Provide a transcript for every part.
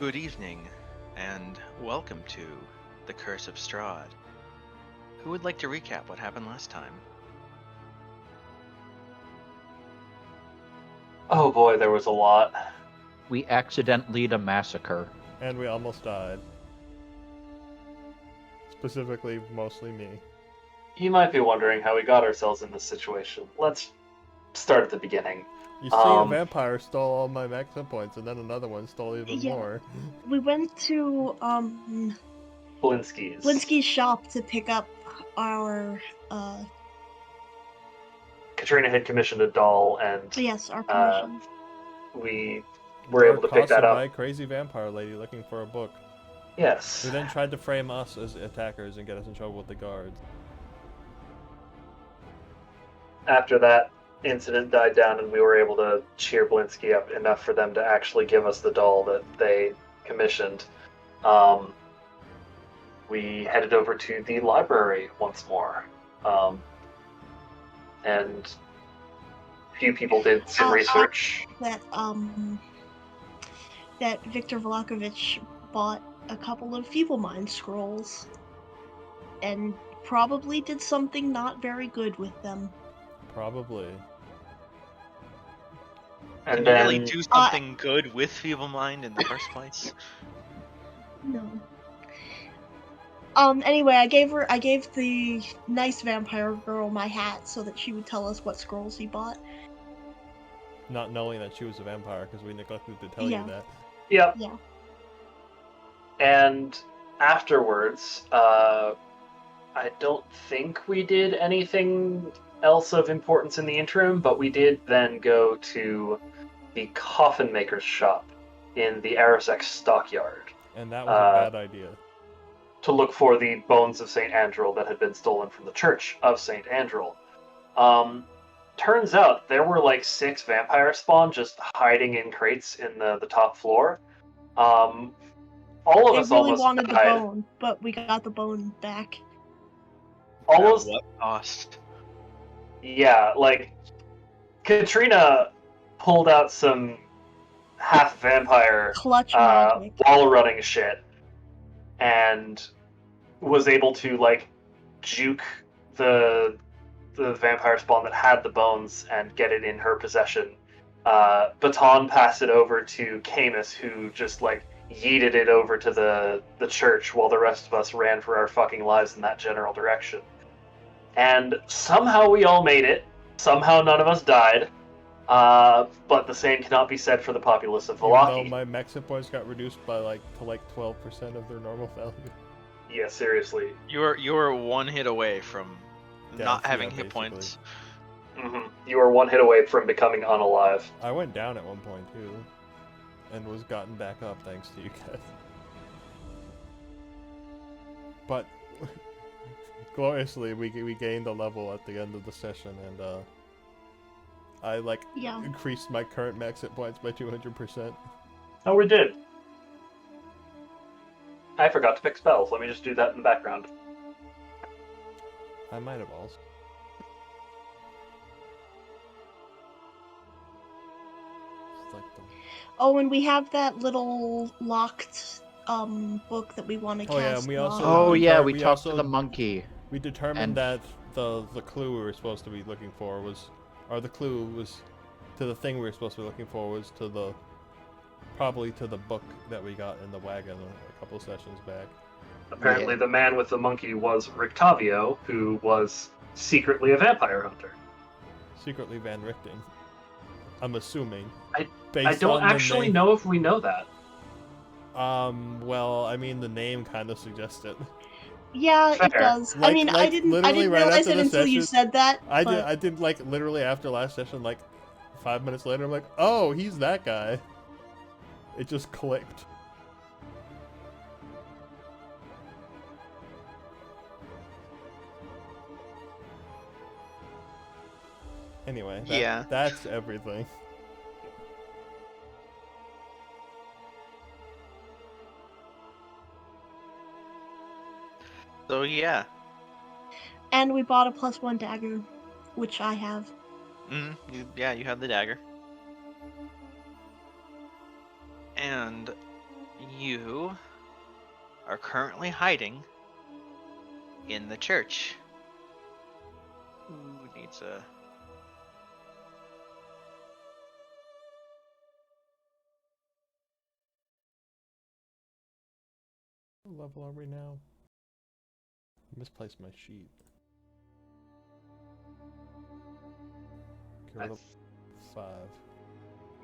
Good evening, and welcome to the Curse of Strahd. Who would like to recap what happened last time? Oh boy, there was a lot. We accidentally a massacre. And we almost died. Specifically, mostly me. You might be wondering how we got ourselves in this situation. Let's start at the beginning. You see, a vampire stole all my max hit points, and then another one stole even Yeah. more. We went to Blinsky's shop to pick up our Katrina had commissioned a doll, and our commission. we were able to pick that Accosted up. by a crazy vampire lady looking for a book. Yes. Who then tried to frame us as attackers and get us in trouble with the guards. After that incident died down and we were able to cheer Blinsky up enough for them to actually give us the doll that they commissioned, we headed over to the library once more. And a few people did some research. That Victor Vlakovich bought a couple of Feeble Mind scrolls and probably did something not very good with them. Probably. And Did then you really do something good with Feeble Mind in the first place? No. Anyway, I gave the nice vampire girl my hat so that she would tell us what scrolls he bought. Not knowing that she was a vampire because we neglected to tell Yeah. you that. Yep. Yeah. And afterwards, I don't think we did anything else of importance in the interim, but we did then go to the coffin maker's shop in the Arisex stockyard And that was a bad idea. to look for the bones of St. Andrel that had been stolen from the Church of St. Andrel. Turns out there were like 6 vampire spawn just hiding in crates in the top floor. All of They us really almost wanted the died. bone, but we got the bone back. Almost, At what cost? yeah. Like Katrina pulled out some half vampire Clutch magic. wall running shit, and was able to like juke the vampire spawn that had the bones and get it in her possession. Baton passed it over to Camus, who just like yeeted it over to the church while the rest of us ran for our fucking lives in that general direction. And somehow we all made it. Somehow none of us died. But the same cannot be said for the populace of Even though Vlocky. my max hit points got reduced by to 12% of their normal value. Yeah, seriously. You were one hit away from not having hit basically. points. You are one hit away from becoming unalive. I went down at one point too, and was gotten back up thanks to you guys. But gloriously, we gained a level at the end of the session, and I Yeah. increased my current max hit points by 200%. Oh, we did. I forgot to pick spells. Let me just do that in the background. I might have also. It's like the... Oh, and we have that little locked book that we want to cast. Oh, yeah, and we also- Oh we yeah, thought- we we talked to also- the monkey. We determined And- that the clue we were supposed to be looking for was, or the clue was to the thing we were supposed to be looking for was to the, probably to the book that we got in the wagon a couple sessions back. Apparently, Yeah. the man with the monkey was Rictavio, who was secretly a vampire hunter. Secretly Van Richten. I'm assuming. I Based don't on the actually name- know if we know that. Well, I mean, the name kind of suggests it. Yeah, it Fair. does. I Like- mean, I like, didn't literally right realize after it the until you session- said that. I but did like literally after last session, like 5 minutes later, I'm like, oh, he's that guy. It just clicked. Anyway, Yeah. that's everything. So yeah. And we bought a +1 dagger, which I have. You have the dagger. And you are currently hiding in the church. Who needs a... What level are we now? Misplaced my sheet. Okay, we're I level 5.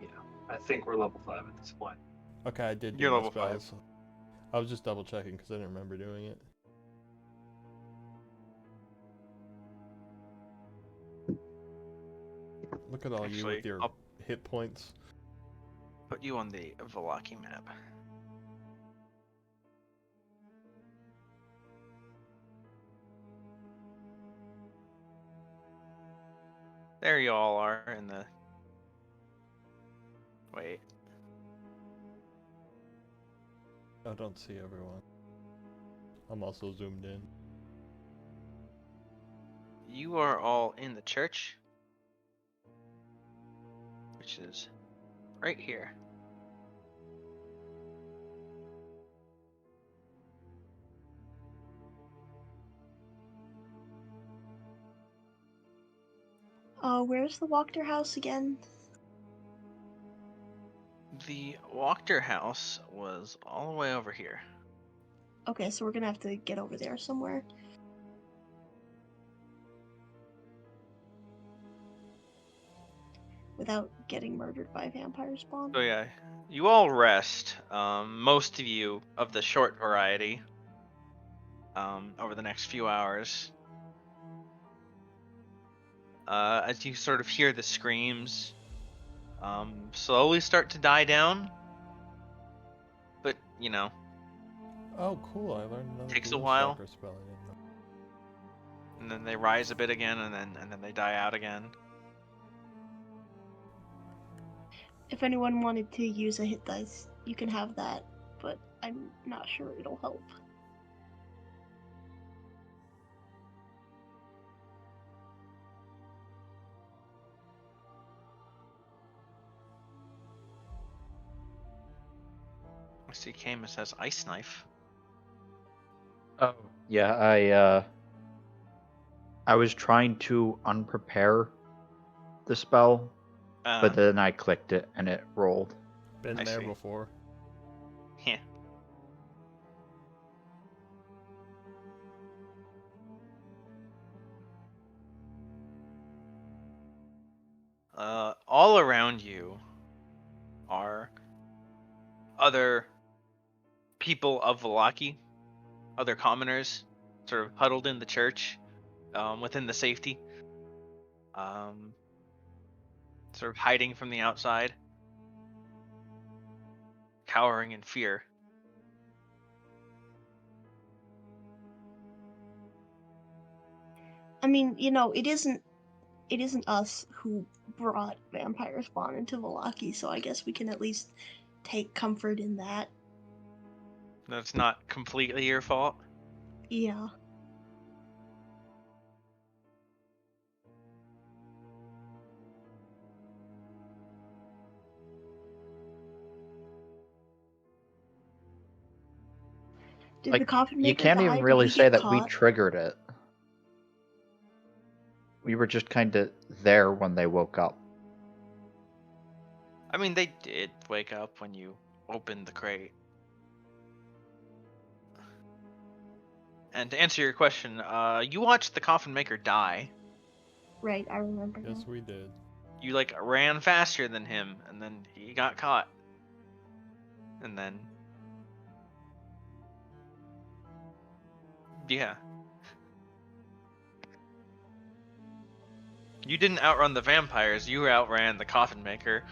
Yeah, I think we're level 5 at this point. Okay, I did do You're my level 5. spells. I was just double checking because I didn't remember doing it. Look at all you Actually, with your I'll hit points. put you on the Vlocky map. There you all are in the... Wait. I don't see everyone. I'm also zoomed in. You are all in the church, which is right here. Where's the Wachter house again? The Wachter house was all the way over here. Okay, so we're gonna have to get over there somewhere. Without getting murdered by vampire spawn. So yeah, you all rest. Most of you of the short variety. Over the next few hours. As you sort of hear the screams, slowly start to die down. But you know, Oh, cool! I learned another Takes a Gloom while. Stalker spell. I didn't know. and then they rise a bit again, and then they die out again. If anyone wanted to use a hit dice, you can have that, but I'm not sure it'll help. I see Camus has ice knife. Oh, yeah, I was trying to unprepare the spell, but then I clicked it and it rolled. Been I there see. before. Yeah. All around you are other people of Vallaki, other commoners, sort of huddled in the church, within the safety, sort of hiding from the outside, cowering in fear. I mean, you know, it isn't us who brought vampire spawn into Vlocky, so I guess we can at least take comfort in that. That's not completely your fault. Yeah. Did Like, the coffin you maker can't die? even Did really he say get that we caught? triggered it. We were just kind of there when they woke up. I mean, they did wake up when you opened the crate. And to answer your question, you watched the coffin maker die. Right, I remember Yes, now. we did. You like ran faster than him, and then he got caught. And then, yeah. You didn't outrun the vampires, you outran the coffin maker.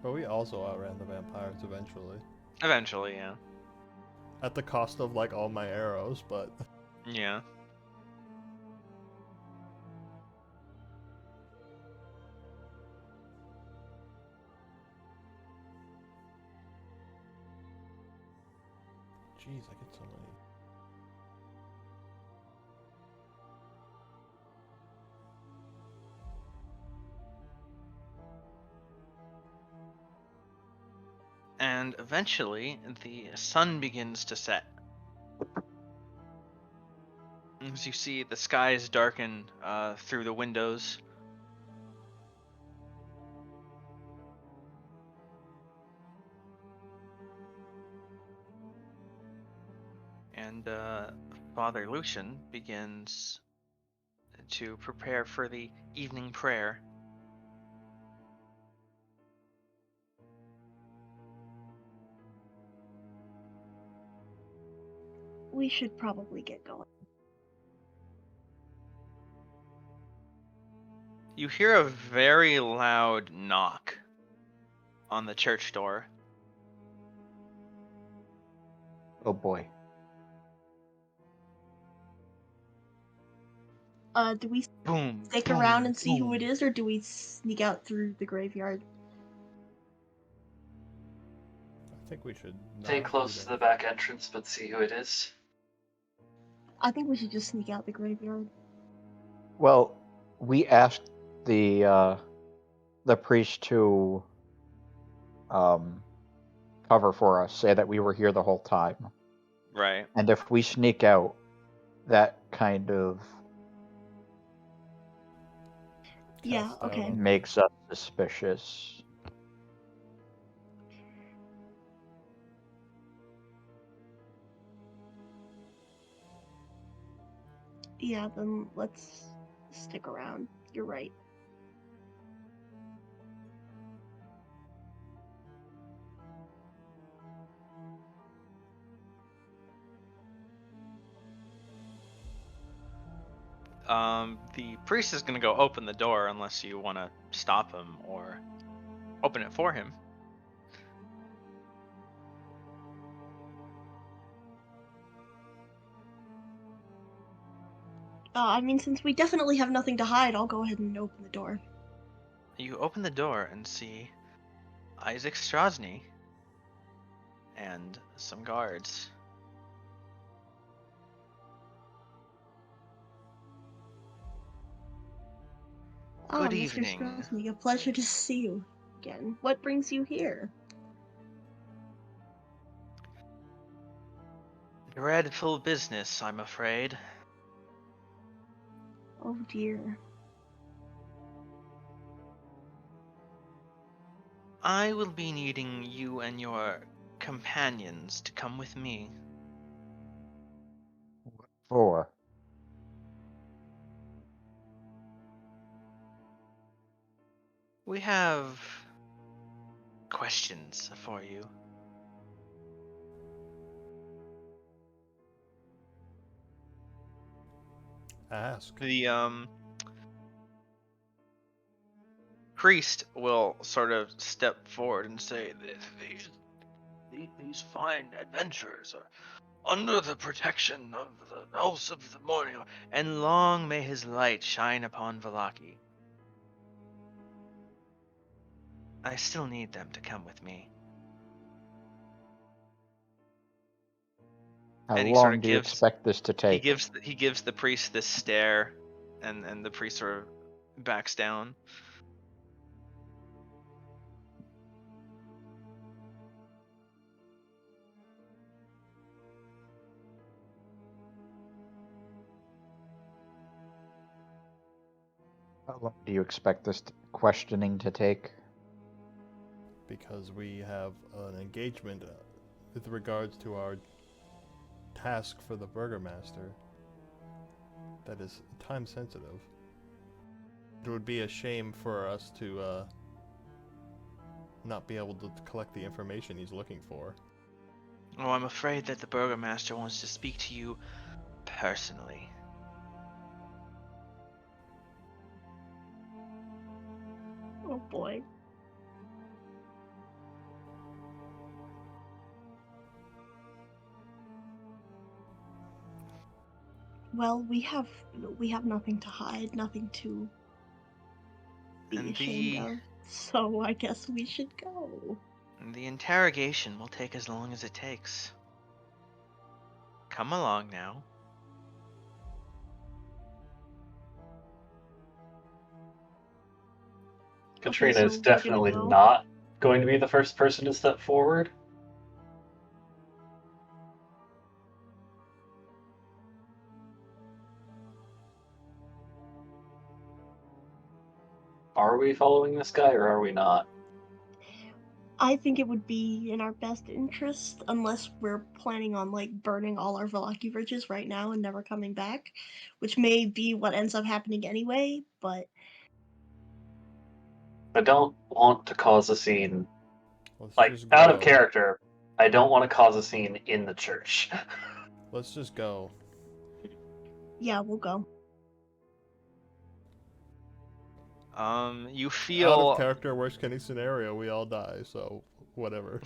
But we also outran the vampires eventually. Eventually, yeah. At the cost of, like, all my arrows, but... Yeah. Jeez, I get so many. And eventually, the sun begins to set. As you see, the skies darken through the windows. And Father Lucian begins to prepare for the evening prayer. We should probably get going. You hear a very loud knock on the church door. Oh boy. Do we Boom. stick boom, around and see who boom. it is, or do we sneak out through the graveyard? I think we should Stay not do close to that. the back entrance, but see who it is. I think we should just sneak out the graveyard. Well, we asked the priest to cover for us, say that we were here the whole time. Right. And if we sneak out, that kind of Yeah, Cast doubt okay. on- makes us suspicious. Yeah, then let's stick around. You're right. The priest is gonna go open the door unless you want to stop him or open it for him. I mean, since we definitely have nothing to hide, I'll go ahead and open the door. You open the door and see Isaac Strasny and some guards. Good Mr. evening. Strasny, a pleasure to see you again. What brings you here? Dreadful business, I'm afraid. Oh dear. I will be needing you and your companions to come with me. For We have questions for you. Ask. The priest will sort of step forward and say, these fine adventurers are under the protection of the House of the Morning, and long may his light shine upon Vlocky. I still need them to come with me. how And he sort long of do you expect this to take? He gives the priest this stare, and the priest sort of backs down. How long do you expect this questioning to take? Because we have an engagement with regards to our task for the Burgomaster that is time sensitive. It would be a shame for us to not be able to collect the information he's looking for. Oh, I'm afraid that the Burgomaster wants to speak to you personally. Oh boy. Well, we have nothing to hide, nothing to be And ashamed of. So I guess we should go. the interrogation will take as long as it takes. Come along now. Katrina so is we're gonna definitely go? not going to be the first person to step forward? Are we following this guy or are we not? I think it would be in our best interest, unless we're planning on like burning all our Vlocky bridges right now and never coming back, which may be what ends up happening anyway, but I don't want to cause a scene. Let's Like, just out of go. character, I don't want to cause a scene in the church. Let's just go. yeah, we'll go. You Out of feel character, worst case scenario, we all die, so whatever.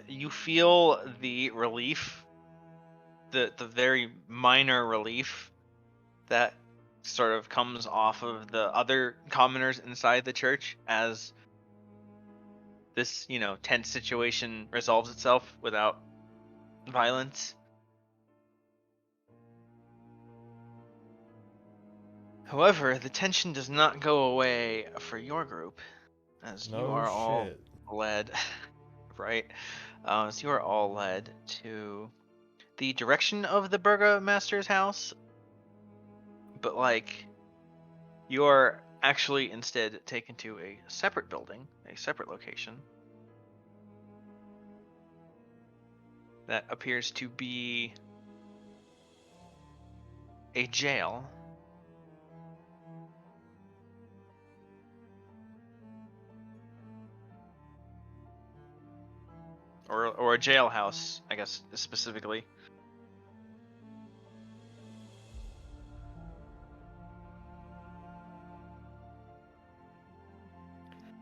you feel the relief, the very minor relief that sort of comes off of the other commoners inside the church as this, tense situation resolves itself without violence. However, the tension does not go away for your group, as you No are all shit. led, right? As you are all led to the direction of the Burgomaster's house, but you're actually instead taken to a separate building, a separate location that appears to be a jail. Or a jailhouse, I guess, specifically.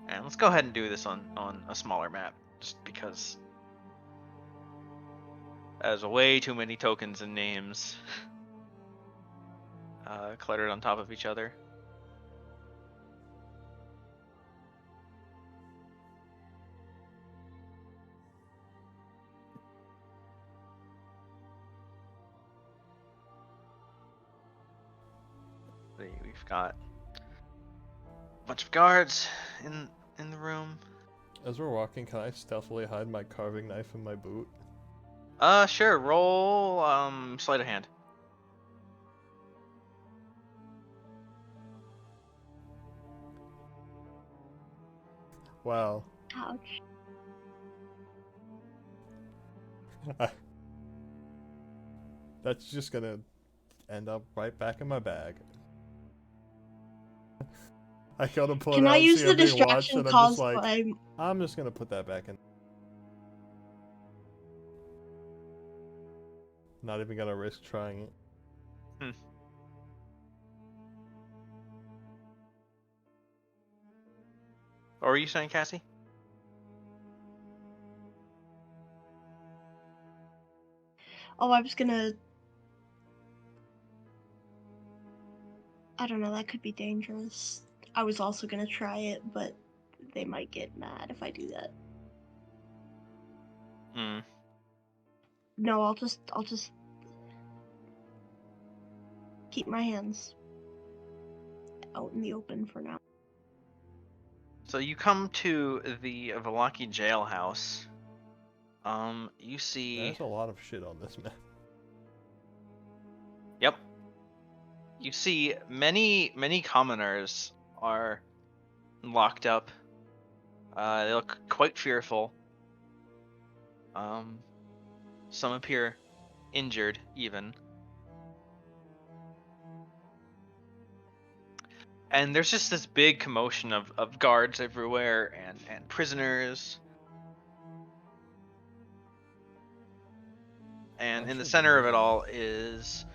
And let's go ahead and do this on a smaller map, just because there's way too many tokens and names cluttered on top of each other. We've got a bunch of guards in the room. As we're walking, can I stealthily hide my carving knife in my boot? Sure. Roll sleight of hand. Wow. Ouch. That's just gonna end up right back in my bag. I gotta pull Can it out I and use see the I'm being watched, distraction and I'm just caused like, by... I'm just gonna put that back in. Not even gonna risk trying it. What were you saying, Cassie? Oh, I was gonna... I don't know, that could be dangerous. I was also gonna try it, but they might get mad if I do that. No, I'll just keep my hands out in the open for now. So you come to the Vlocky Jailhouse. You see... There's a lot of shit on this map. Yep. You see many commoners are locked up. They look quite fearful. Some appear injured even. And there's just this big commotion of guards everywhere and prisoners. And in the center of it all is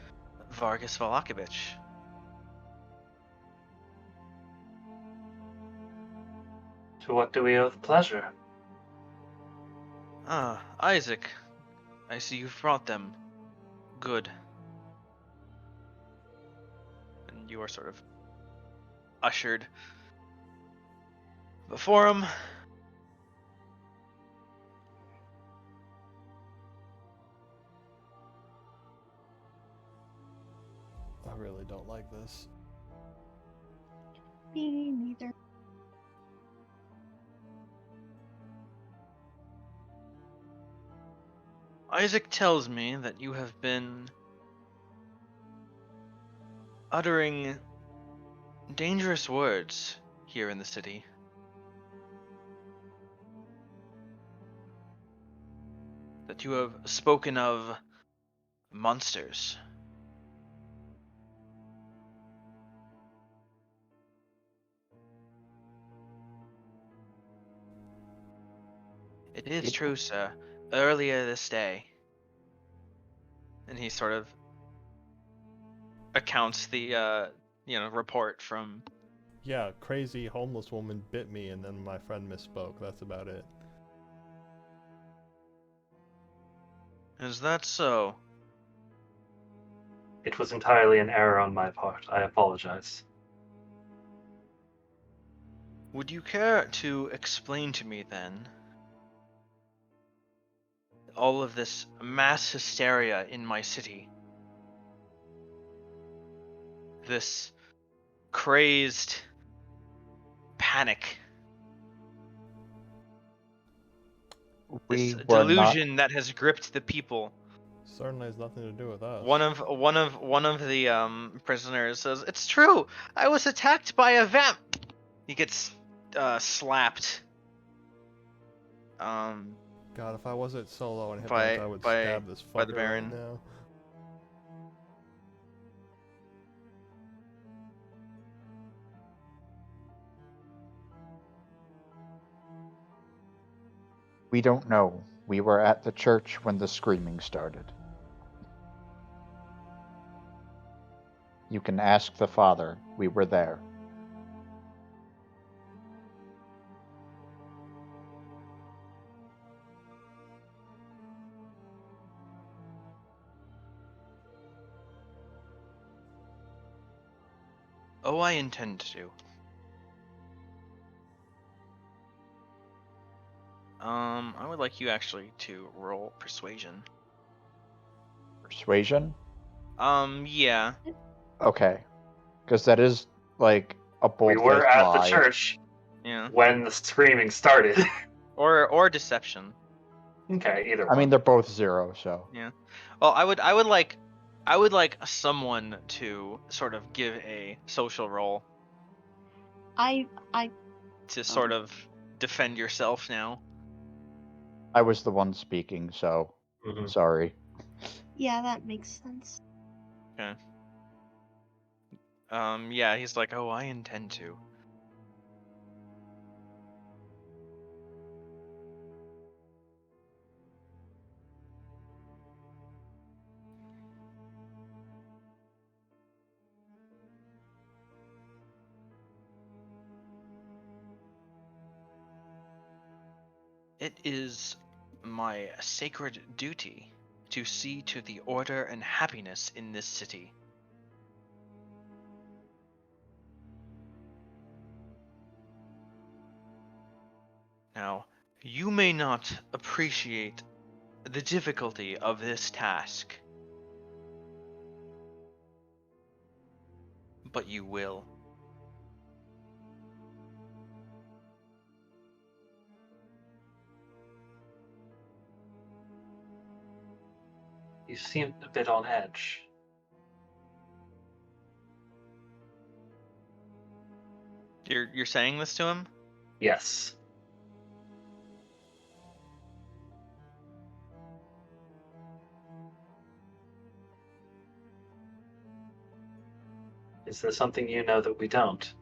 Vargas Valakovich. To what do we owe the pleasure? Ah, Isaac. I see you've brought them. Good. And you are sort of ushered before him. I really don't like this. Me neither. Isaac tells me that you have been uttering dangerous words here in the city. That you have spoken of monsters. It is true, sir. Earlier this day. And he sort of accounts the, report from... Yeah, crazy homeless woman bit me and then my friend misspoke. That's about it. Is that so? It was entirely an error on my part. I apologize. Would you care to explain to me then all of this mass hysteria in my city? This crazed panic. This delusion that has gripped the people. Certainly has nothing to do with us. One of the prisoners says, "It's true. I was attacked by a vamp." He gets slapped. God, if I wasn't solo and hit I would stab this fucker by the Baron. Right now. We don't know. We were at the church when the screaming started. You can ask the father. We were there. Oh, I intend to. I would like you actually to roll persuasion. Persuasion? Yeah. Okay. Because that is, like, a bold-faced We were at lie. the church Yeah. when the screaming started. Or deception. Okay, either one. I mean, they're both 0, so. Yeah. Well, I would like someone to sort of give a social role I to sort of defend yourself now. I was the one speaking, so sorry. Yeah, that makes sense. Okay. Yeah, he's like, "Oh, I intend to." It is my sacred duty to see to the order and happiness in this city. Now, you may not appreciate the difficulty of this task, but you will. You seemed a bit on edge. You're saying this to him? Yes. Is there something you know that we don't?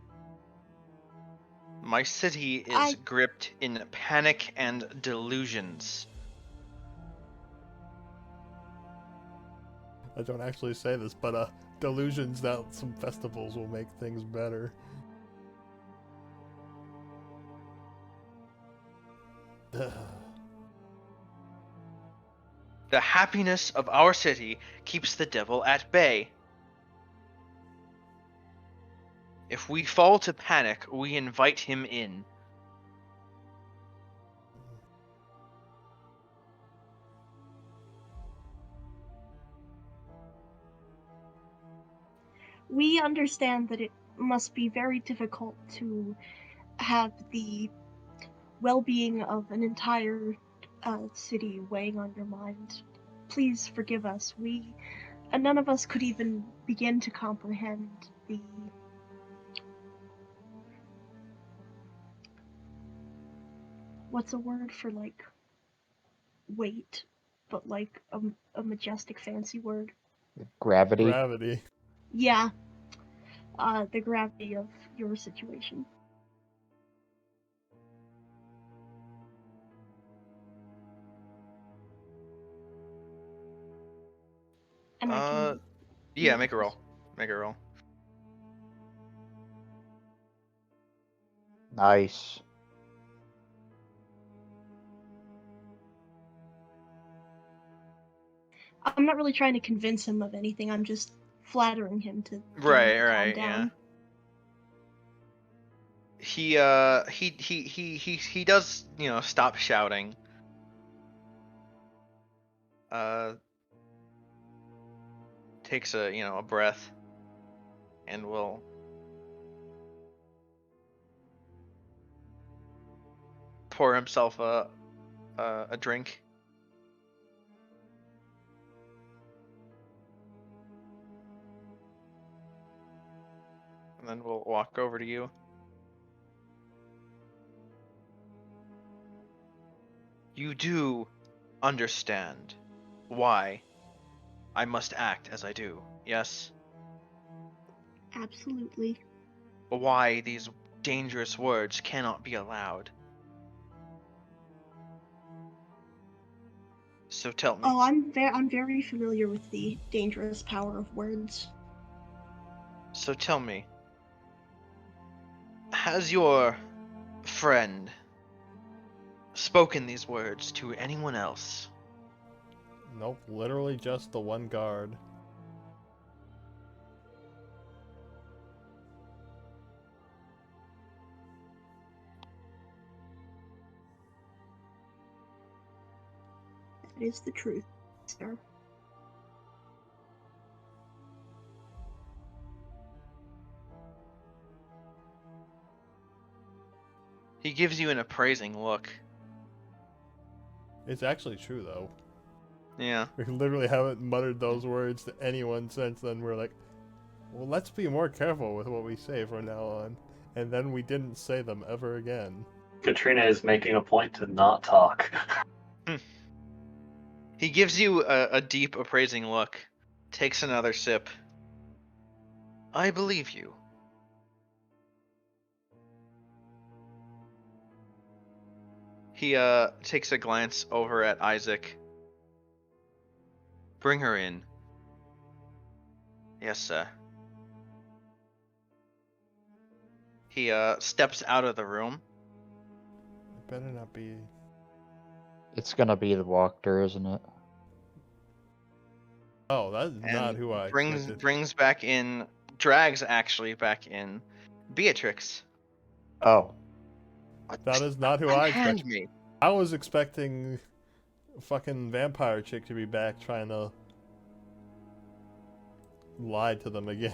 My city is gripped in panic and delusions. I don't actually say this, but delusions that some festivals will make things better. The happiness of our city keeps the devil at bay. If we fall to panic, we invite him in. We understand that it must be very difficult to have the well-being of an entire city weighing on your mind please forgive us. None of us could even begin to comprehend the what's a word for like weight, but like a majestic fancy word. Gravity. Gravity. Yeah. The gravity of your situation. And I can... Yeah, make a roll. Make a roll. Nice. I'm not really trying to convince him of anything. I'm just flattering him to get him to calm down. Yeah. He does, stop shouting. Takes a breath, and will pour himself a drink. And then we'll walk over to you. You do understand why I must act as I do, yes? Absolutely. Why these dangerous words cannot be allowed. So tell me. Oh, I'm very familiar with the dangerous power of words. So tell me, has your friend spoken these words to anyone else? Nope, literally just the one guard. That is the truth, sir. He gives you an appraising look. It's actually true, though. Yeah. We literally haven't muttered those words to anyone since then. We're like, well, let's be more careful with what we say from now on. And then we didn't say them ever again. Katrina is making a point to not talk. He gives you a deep appraising look, takes another sip. I believe you. He takes a glance over at Isaac. Bring her in. Yes, sir. He steps out of the room. It better not be. It's gonna be the Walker, isn't it? Oh, that's not And who I expected. brings back in, drags actually back in, Beatrix. Oh. That is not who I Hand expected. me. I was expecting fucking vampire chick to be back trying to lie to them again.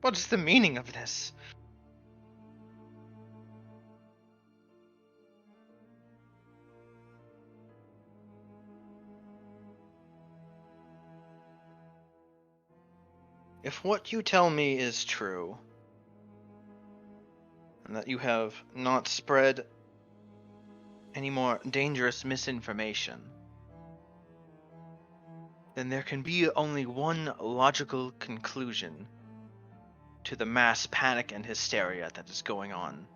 What is the meaning of this? If what you tell me is true, and that you have not spread any more dangerous misinformation, then there can be only one logical conclusion to the mass panic and hysteria that is going on.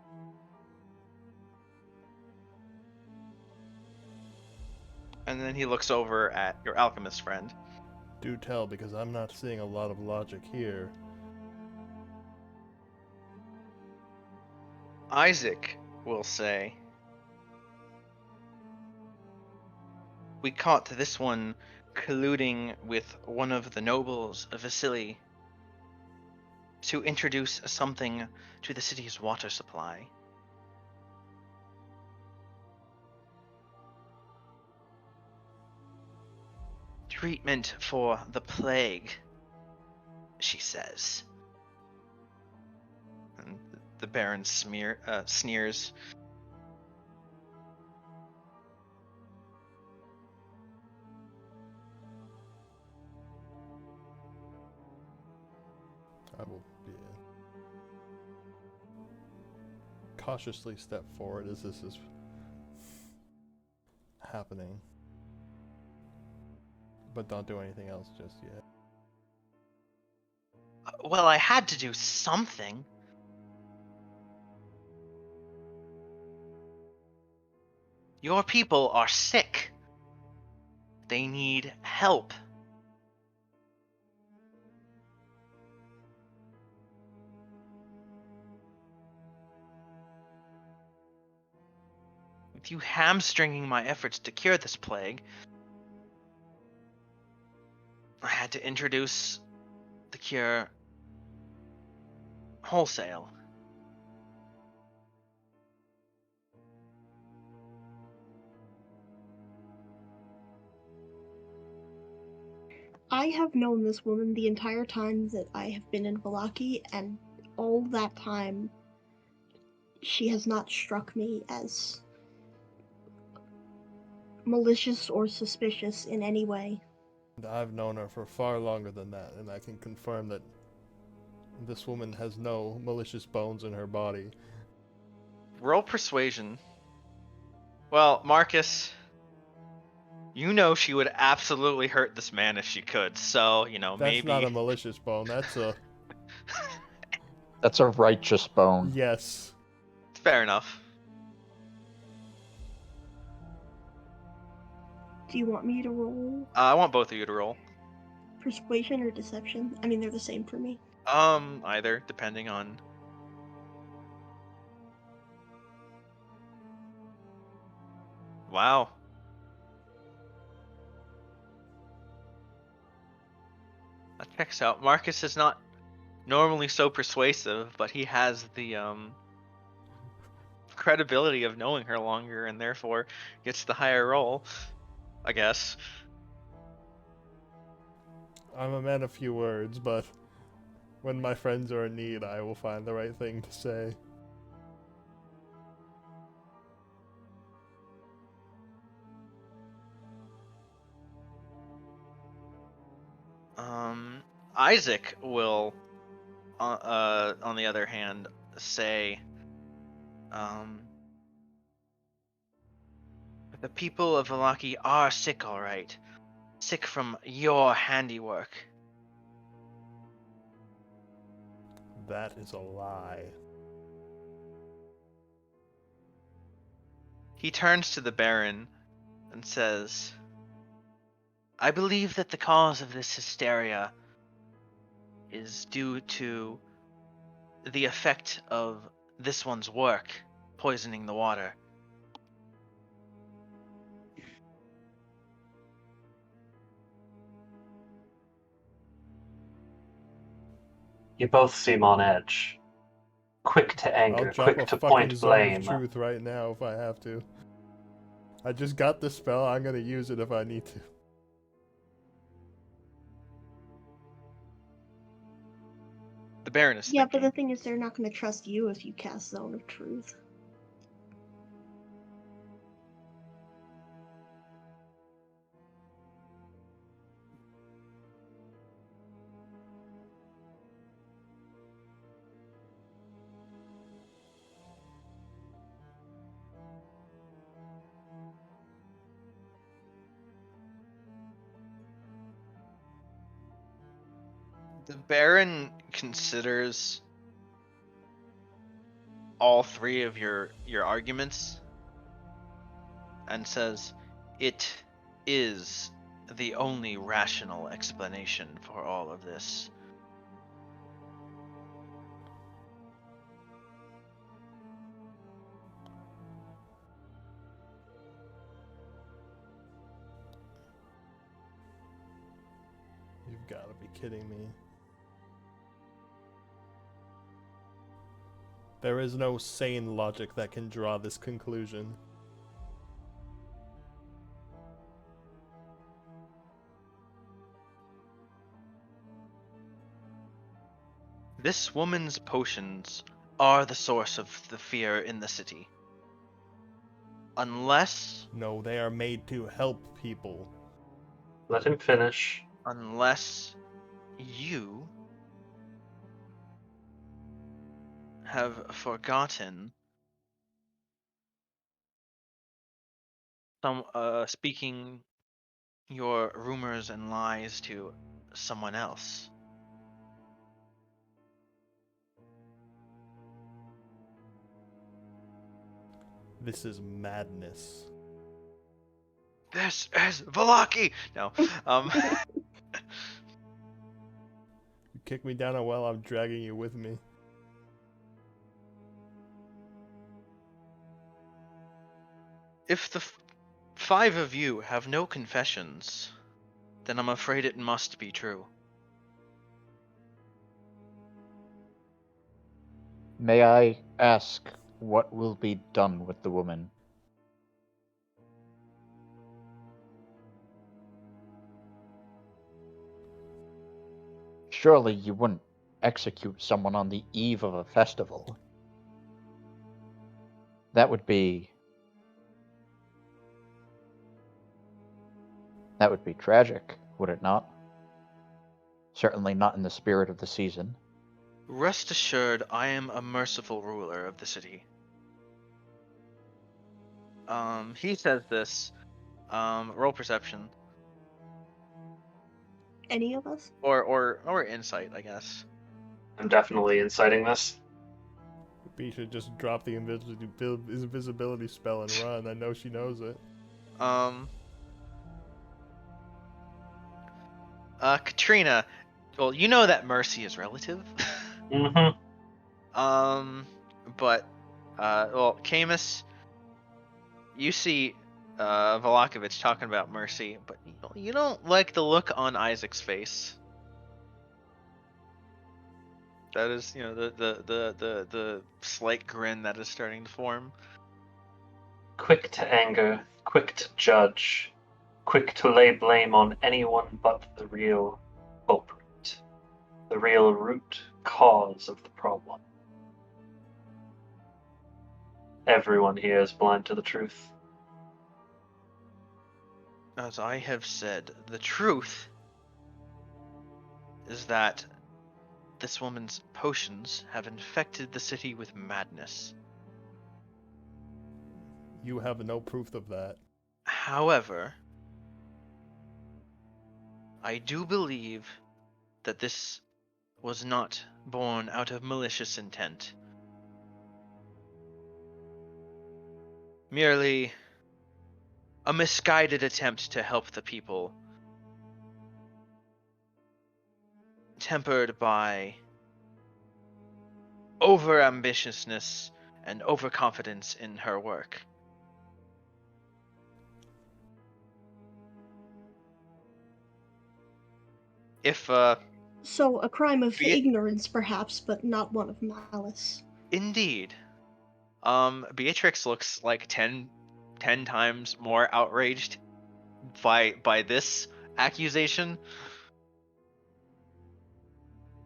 And then he looks over at your alchemist friend. Do tell, because I'm not seeing a lot of logic here. Isaac will say, we caught this one colluding with one of the nobles of Vasily to introduce something to the city's water supply. Treatment for the plague, she says. And the Baron sneers. cautiously step forward as this is happening. But don't do anything else just yet. Well, I had to do something. Your people are sick. They need help. With you hamstringing my efforts to cure this plague, I had to introduce the cure wholesale. I have known this woman the entire time that I have been in Vlocky, and all that time she has not struck me as malicious or suspicious in any way. I've known her for far longer than that, and I can confirm that this woman has no malicious bones in her body. Roll persuasion. Well, Marcus, you know she would absolutely hurt this man if she could, so, That's maybe... not a malicious bone, that's a... That's a righteous bone. Yes. Fair enough. Do you want me to roll I want both of you to roll. persuasion or deception? I mean, they're the same for me. Either, depending on... Wow. That checks out. Marcus is not normally so persuasive, but he has the credibility of knowing her longer and therefore gets the higher roll, I guess. I'm a man of few words, but when my friends are in need, I will find the right thing to say. Isaac will, on the other hand, say, the people of Vallaki are sick, all right. Sick from your handiwork. That is a lie. He turns to the Baron and says, I believe that the cause of this hysteria is due to the effect of this one's work poisoning the water. You both seem on edge. Quick to anger, I'll drop quick a to fucking point zone blame. of truth right now if I have to. I just got the spell, I'm gonna use it if I need to. The Baron is Yeah, thinking. but the thing is, they're not going to trust you if you cast Zone of Truth. The Baron considers all three of your arguments and says it is the only rational explanation for all of this. You've gotta be kidding me. There is no sane logic that can draw this conclusion. This woman's potions are the source of the fear in the city. Unless No, they are made to help people. Let him finish. you have forgotten speaking your rumors and lies to someone else. This is madness. This is Vlocky! No. You kick me down a well, I'm dragging you with me. If the five of you have no confessions, then I'm afraid it must be true. May I ask what will be done with the woman? Surely you wouldn't execute someone on the eve of a festival. That would be tragic, would it not? Certainly not in the spirit of the season. Rest assured, I am a merciful ruler of the city. He says this. Roll perception. Any of us? Or insight, I guess. I'm definitely inciting this. B should just drop the invisibility spell and run. I know she knows it. Katrina, well, you know that mercy is relative. Mm-hmm. But, well, Camus, you see Volakovich talking about mercy, but you don't like the look on Isaac's face. That is, the slight grin that is starting to form. Quick to anger, quick to judge, quick to lay blame on anyone but the real culprit, the real root cause of the problem. Everyone here is blind to the truth. As I have said, the truth is that this woman's potions have infected the city with madness. You have no proof of that. However, I do believe that this was not born out of malicious intent. Merely a misguided attempt to help the people, tempered by over-ambitiousness and overconfidence in her work. If, So a crime of Be- ignorance, perhaps, but not one of malice. Indeed. Beatrix looks like 10 times more outraged by this accusation.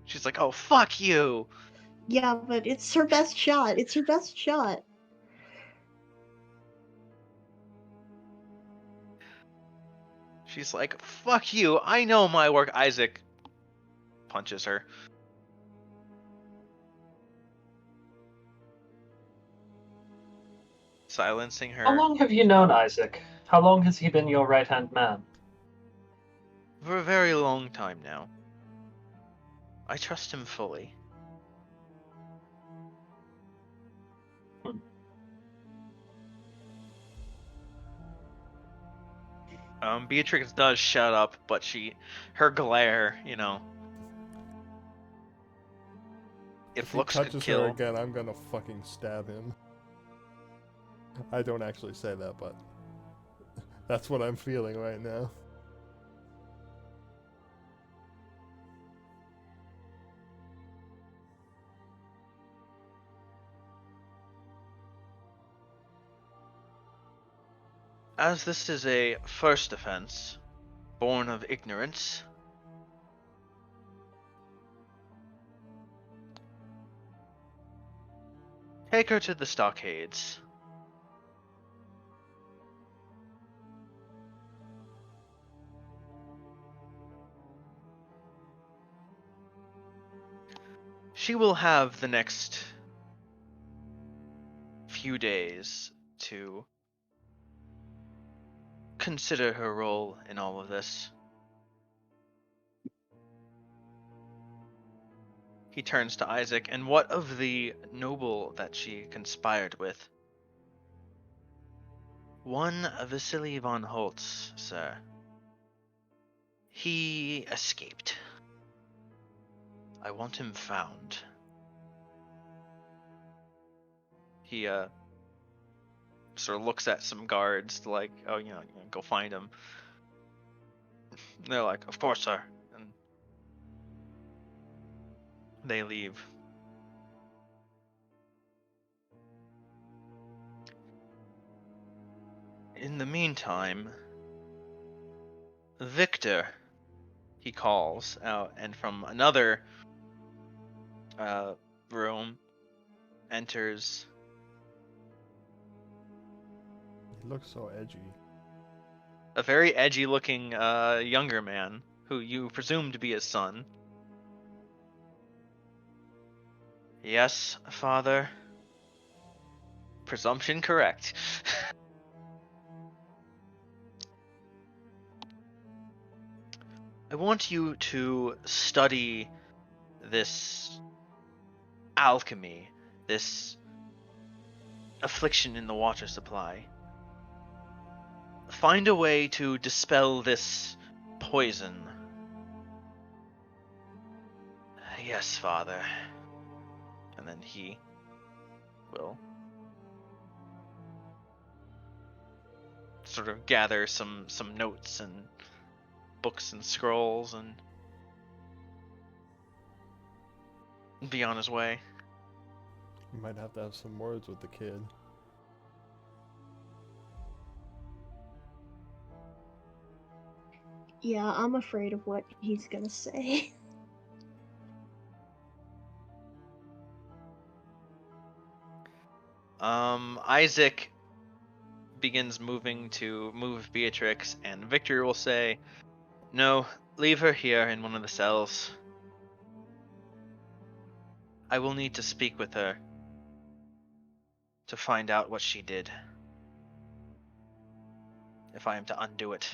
She's like, "Oh, fuck you." Yeah, but it's her best shot. It's her best shot. She's like, "Fuck you. I know my work." Isaac punches her. Silencing her. How long have you known Isaac? How long has he been your right-hand man? For a very long time now. I trust him fully. Beatrix does shut up, but her glare, if looks could touches kill. her again, I'm gonna fucking stab him. I don't actually say that, but that's what I'm feeling right now. As this is a first offense, born of ignorance, take her to the stockades. She will have the next few days to consider her role in all of this? He turns to Isaac, and what of the noble that she conspired with? One Vasily von Holtz, sir. He escaped. I want him found. He sort of looks at some guards like, oh, go find him. And they're like, of course, sir. And they leave. In the meantime, Victor, he calls out, and from another room enters. He looks so edgy. A very edgy-looking younger man, who you presume to be his son. Yes, father. Presumption correct. I want you to study this alchemy, this affliction in the water supply. Find a way to dispel this poison. Yes, father. And then he will sort of gather some notes and books and scrolls and be on his way. You might have to have some words with the kid. Yeah, I'm afraid of what he's gonna say. Isaac begins to move Beatrix, and Victor will say, no, leave her here in one of the cells. I will need to speak with her to find out what she did, if I am to undo it.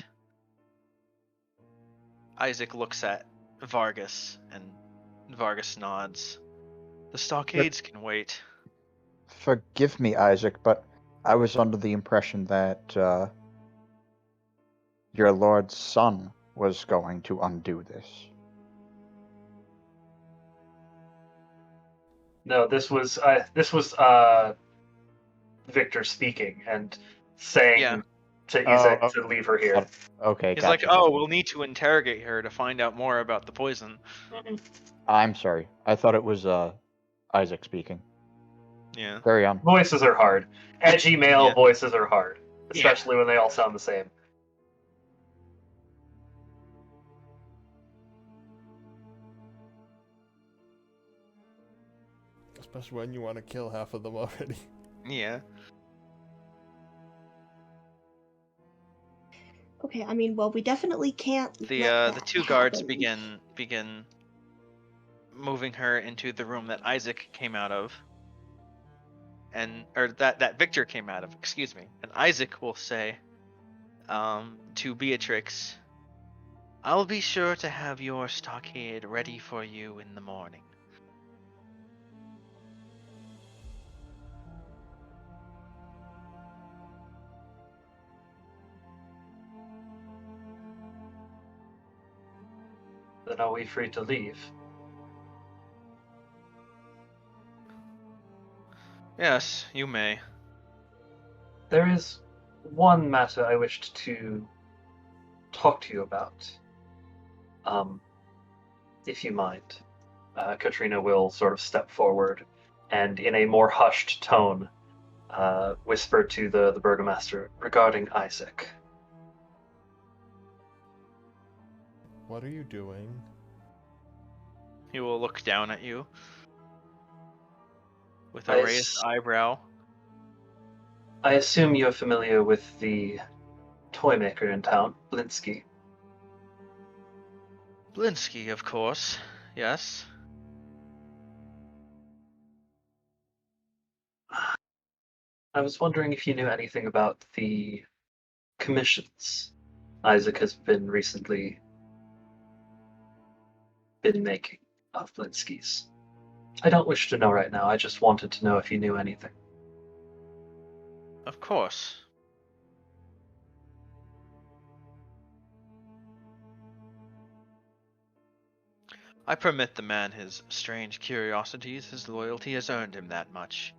Isaac looks at Vargas, and Vargas nods. The stockades can wait. Forgive me, Isaac, but I was under the impression that your lord's son was going to undo this. No, this was Victor speaking and saying to Isaac to leave her here. Okay, He's gotcha. like, oh, we'll need to interrogate her to find out more about the poison. I'm sorry. I thought it was Isaac speaking. Yeah. Carry on. Voices are hard. Edgy male voices are hard, especially when they all sound the same. Especially when you want to kill half of them already. Yeah. Okay, I mean, well, we definitely can't. The two guards begin moving her into the room that Isaac came out of, or that Victor came out of. Excuse me. And Isaac will say to Beatrix, "I'll be sure to have your stockade ready for you in the morning." Then are we free to leave? Yes, you may. There is one matter I wished to talk to you about. If you mind. Katrina will sort of step forward and in a more hushed tone whisper to the Burgomaster regarding Isaac. What are you doing? He will look down at you with a raised eyebrow. I assume you're familiar with the toy maker in town, Blinsky. Blinsky, of course. Yes. I was wondering if you knew anything about the commissions Isaac has been recently making of Blinsky's. I don't wish to know right now. I just wanted to know if you knew anything. Of course. I permit the man his strange curiosities. His loyalty has earned him that much.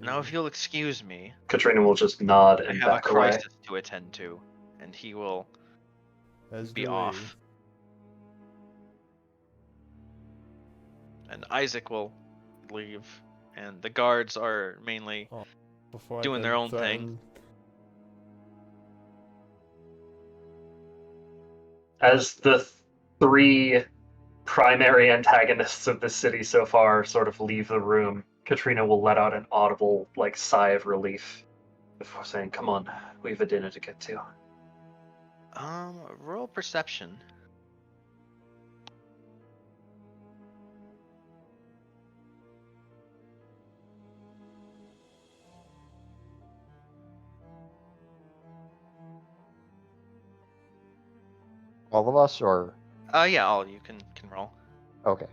Now, if you'll excuse me, Katrina will just nod I and have a back away. crisis to attend to, and he will be off. And Isaac will leave, and the guards are mainly doing their own thing. As the three primary antagonists of this city so far sort of leave the room, Katrina will let out an audible, sigh of relief before saying, "Come on, we have a dinner to get to." Roll perception. All of us, or? Yeah, all you can roll. Okay.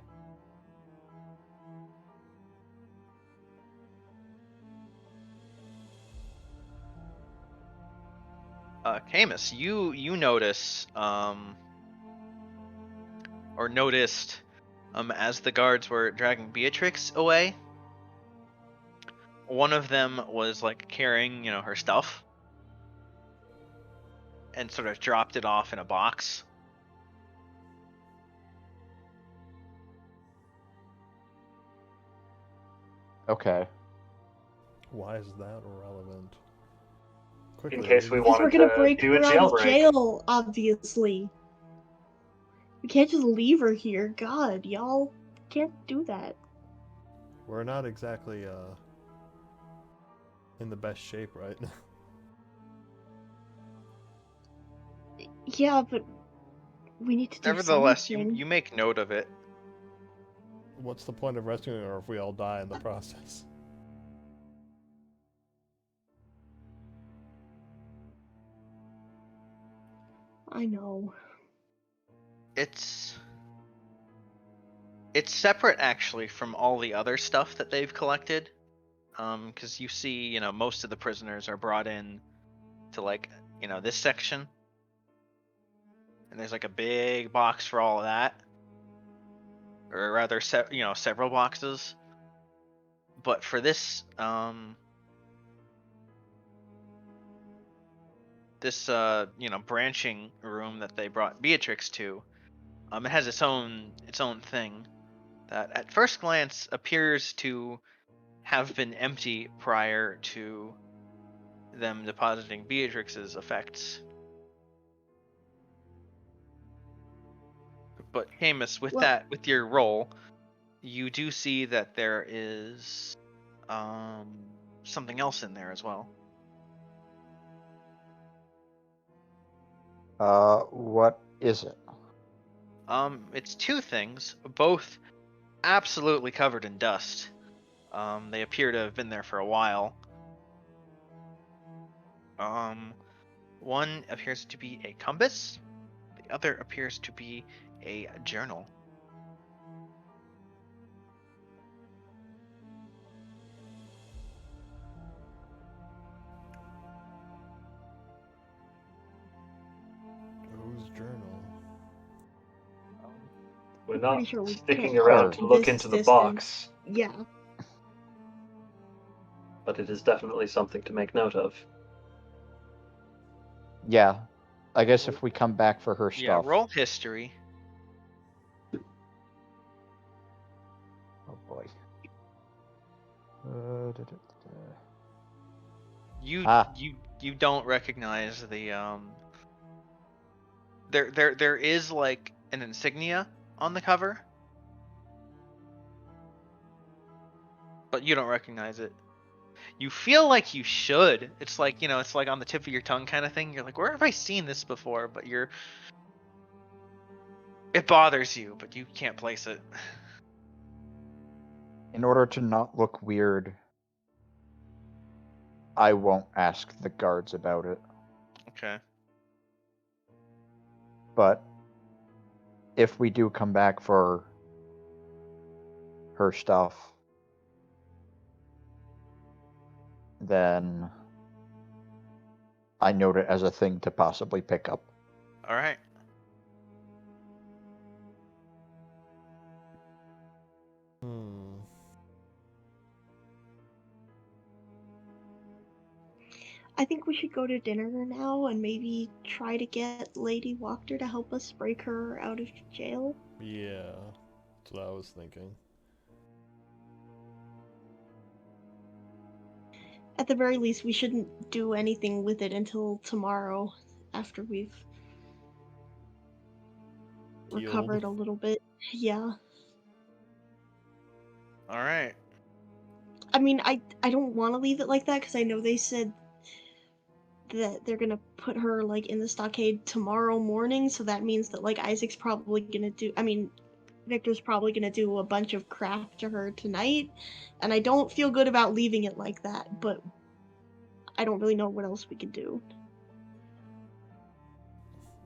Camus, you notice, or noticed, as the guards were dragging Beatrix away, one of them was carrying, her stuff, and sort of dropped it off in a box. Okay. Why is that relevant? Quickly, in case we because wanted we're gonna to break do her a out of jailbreak. jail, obviously. We can't just leave her here. God, y'all can't do that. We're not exactly in the best shape, right? Yeah, but we need to do Nevertheless, something. you make note of it. What's the point of rescuing her if we all die in the process? I know. It's separate actually from all the other stuff that they've collected. Because you see, most of the prisoners are brought in to this section. And there's a big box for all of that. Or rather, several boxes. But for this, branching room that they brought Beatrix to, it has its own thing that at first glance appears to have been empty prior to them depositing Beatrix's effects. But Camus, with your roll, you do see that there is something else in there as well. What is it? It's two things, both absolutely covered in dust. They appear to have been there for a while. One appears to be a compass. The other appears to be a journal. Whose journal? We're I'm not pretty sure we sticking can't around go to look this into the distance. box, Yeah. but it is definitely something to make note of. Yeah. I guess if we come back for her stuff. Yeah, roll history. Oh boy. You don't recognize the there is an insignia on the cover, but you don't recognize it. You feel like you should. It's it's on the tip of your tongue kind of thing. You're like, where have I seen this before? But it bothers you, but you can't place it. In order to not look weird, I won't ask the guards about it. Okay. But if we do come back for her stuff, then I note it as a thing to possibly pick up. All right. I think we should go to dinner now and maybe try to get Lady Wachter to help us break her out of jail. Yeah, that's what I was thinking. At the very least, we shouldn't do anything with it until tomorrow, after we've recovered a little bit. Yeah. All right. I mean, I don't want to leave it like that because I know they said that they're gonna put her like in the stockade tomorrow morning, so that means that like Isaac's probably gonna do. I mean, Victor's probably gonna do a bunch of crap to her tonight, and I don't feel good about leaving it like that. But I don't really know what else we can do.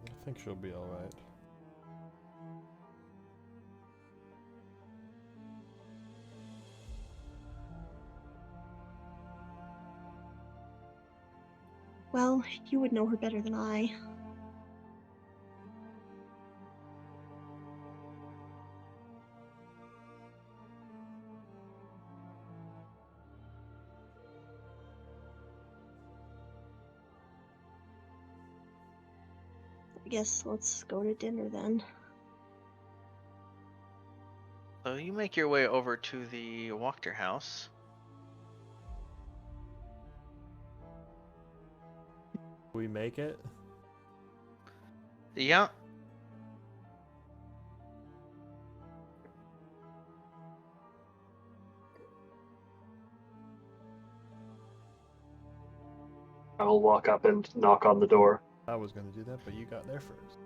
I think she'll be alright. Well, you would know her better than I. I guess let's go to dinner then. So you make your way over to the Wachter house. We make it? Yeah. I will walk up and knock on the door. I was gonna do that, but you got there first.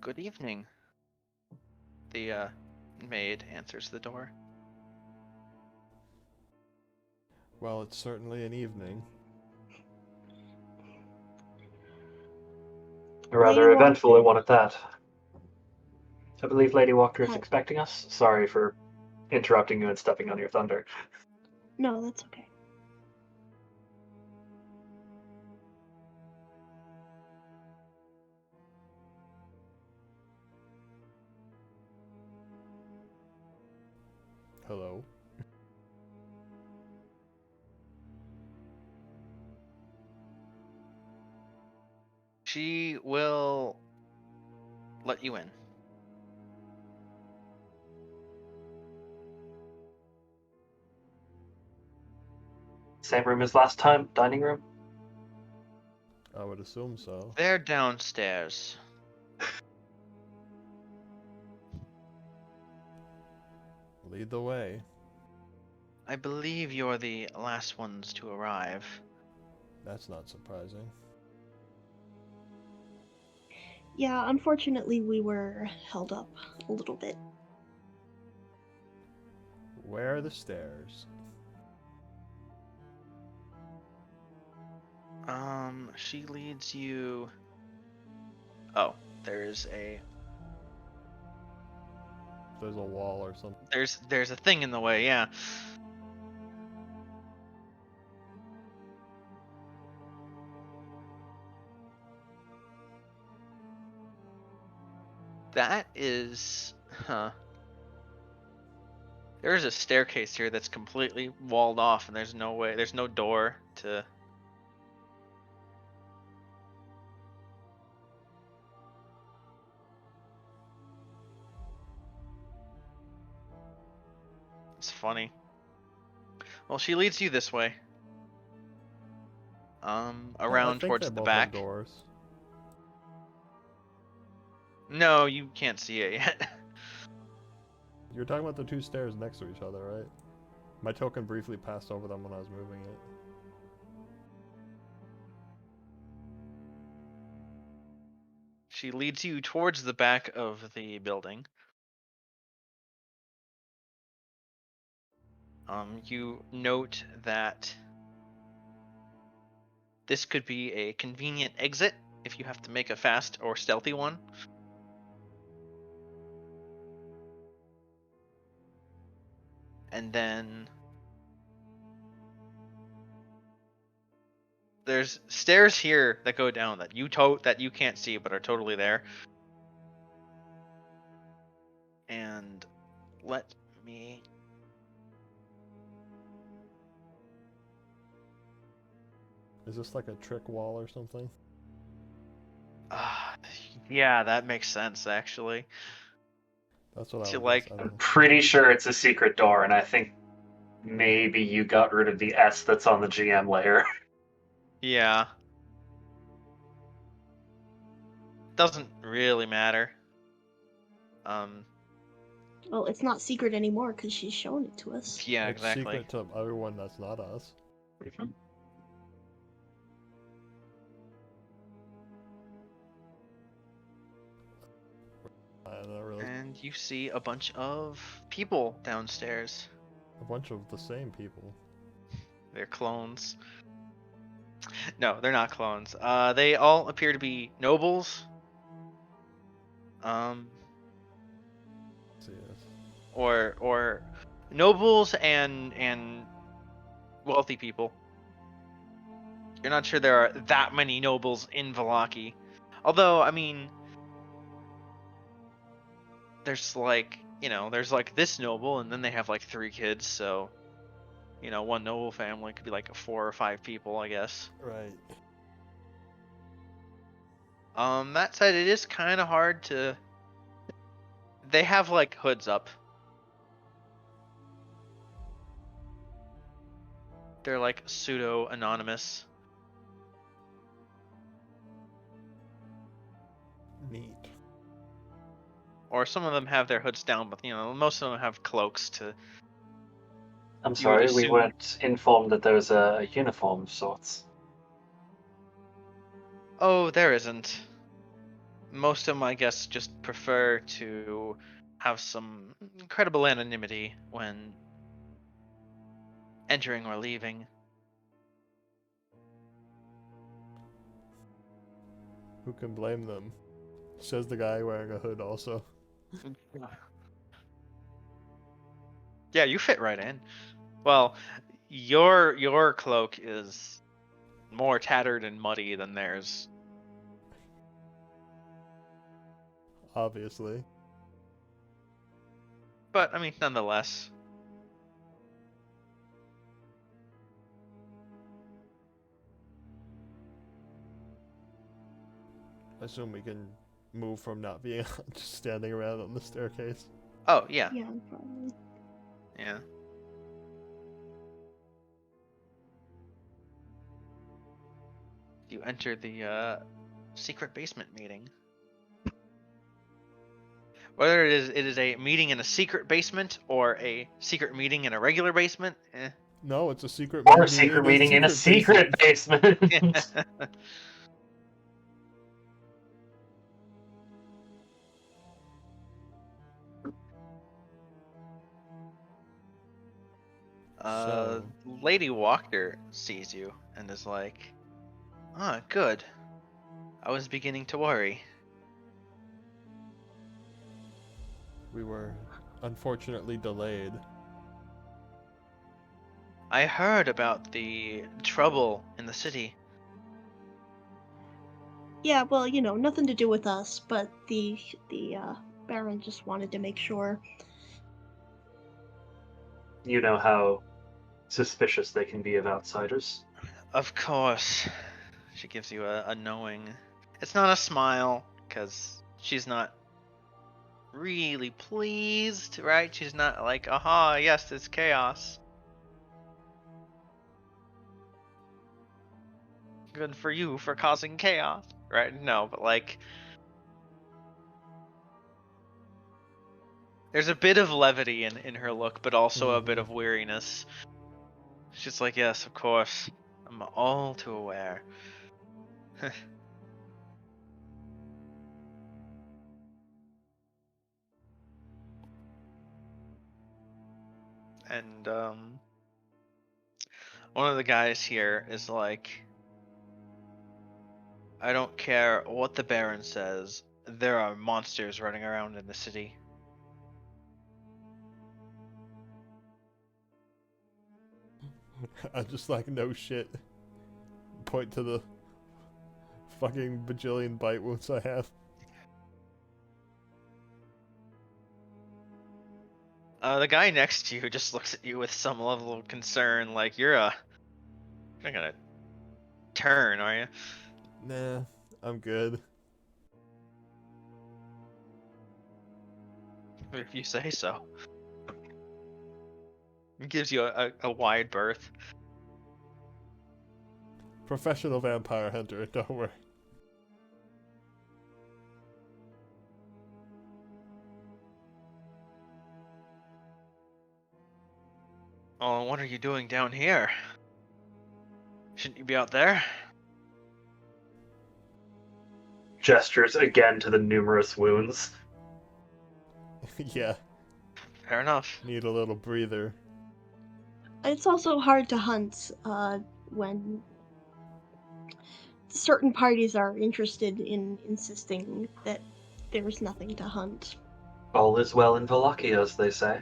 Good evening. The maid answers the door. Well, it's certainly an evening. A rather Lady eventful Wachter. one at that. I believe Lady Walker is Hi. expecting us. Sorry for interrupting you and stepping on your thunder. No, that's okay. Hello? She will let you in. Same room as last time, dining room? I would assume so. They're downstairs. Lead the way. I believe you're the last ones to arrive. That's not surprising. Yeah, unfortunately we were held up a little bit. Where are the stairs? She leads you... Oh, there's a wall or something. There's a thing in the way, yeah. That is... There's a staircase here that's completely walled off, and there's no door to... It's funny. Well, she leads you this way. Around towards the back. Doors. No, you can't see it yet. You're talking about the two stairs next to each other, right? My token briefly passed over them when I was moving it. She leads you towards the back of the building. You note that this could be a convenient exit if you have to make a fast or stealthy one. And then there's stairs here that go down that you can't see but are totally there. And let me Is this like a trick wall or something? yeah, that makes sense actually. That's what I To would like guess. I I'm don't know. pretty sure it's a secret door, and I think maybe you got rid of the S that's on the GM layer. yeah. Doesn't really matter. Well, it's not secret anymore because she's shown it to us. Yeah, It's exactly. secret to everyone that's not us. I don't really. And you see a bunch of people downstairs. A bunch of the same people. They're clones. No, they're not clones. They all appear to be nobles. Let's see this. Or nobles and wealthy people. You're not sure there are that many nobles in Vlocky. Although, I mean, there's like, there's like this noble, and then they have like 3 kids, so, one noble family could be like 4 or 5 people, I guess. Right. That said, it is kind of hard to. They have like hoods up. They're like pseudo anonymous. Neat. Or some of them have their hoods down, but most of them have cloaks to. I'm You sorry, would we assume- weren't informed that there was a uniform of sorts. Oh, there isn't. Most of them, I guess, just prefer to have some incredible anonymity when entering or leaving. Who can blame them? Says the guy wearing a hood also. Yeah, you fit right in. Well, your cloak is more tattered and muddy than theirs. Obviously. But, I mean, nonetheless. I assume we can move from not being just standing around on the staircase. Oh, yeah. Yeah, probably. Yeah. You enter the secret basement meeting. Whether it is a meeting in a secret basement or a secret meeting in a regular basement, No, it's a secret Or meeting. a secret in meeting in a secret basement. So- Lady Walker sees you and is like, "Ah, good. I was beginning to worry." We were unfortunately delayed. I heard about the trouble in the city. Yeah, well, nothing to do with us, but the Baron just wanted to make sure. You know how suspicious they can be of outsiders. Of course. She gives you a knowing. It's not a smile, because she's not really pleased, right? She's not like, aha, yes, it's chaos. Good for you for causing chaos, right? No, but like, there's a bit of levity in her look, but also a bit of weariness. She's like, yes, of course. I'm all too aware. And one of the guys here is like, I don't care what the Baron says, there are monsters running around in the city. I'm just like, no shit. Point to the fucking bajillion bite wounds I have. The guy next to you just looks at you with some level of concern, like you're not gonna turn, are you? Nah, I'm good. If you say so. It gives you a wide berth. Professional vampire hunter, don't worry. Oh, what are you doing down here? Shouldn't you be out there? Gestures again to the numerous wounds. Yeah, Fair enough. need a little breather. It's also hard to hunt when certain parties are interested in insisting that there's nothing to hunt. All is well in Vlocky, as they say.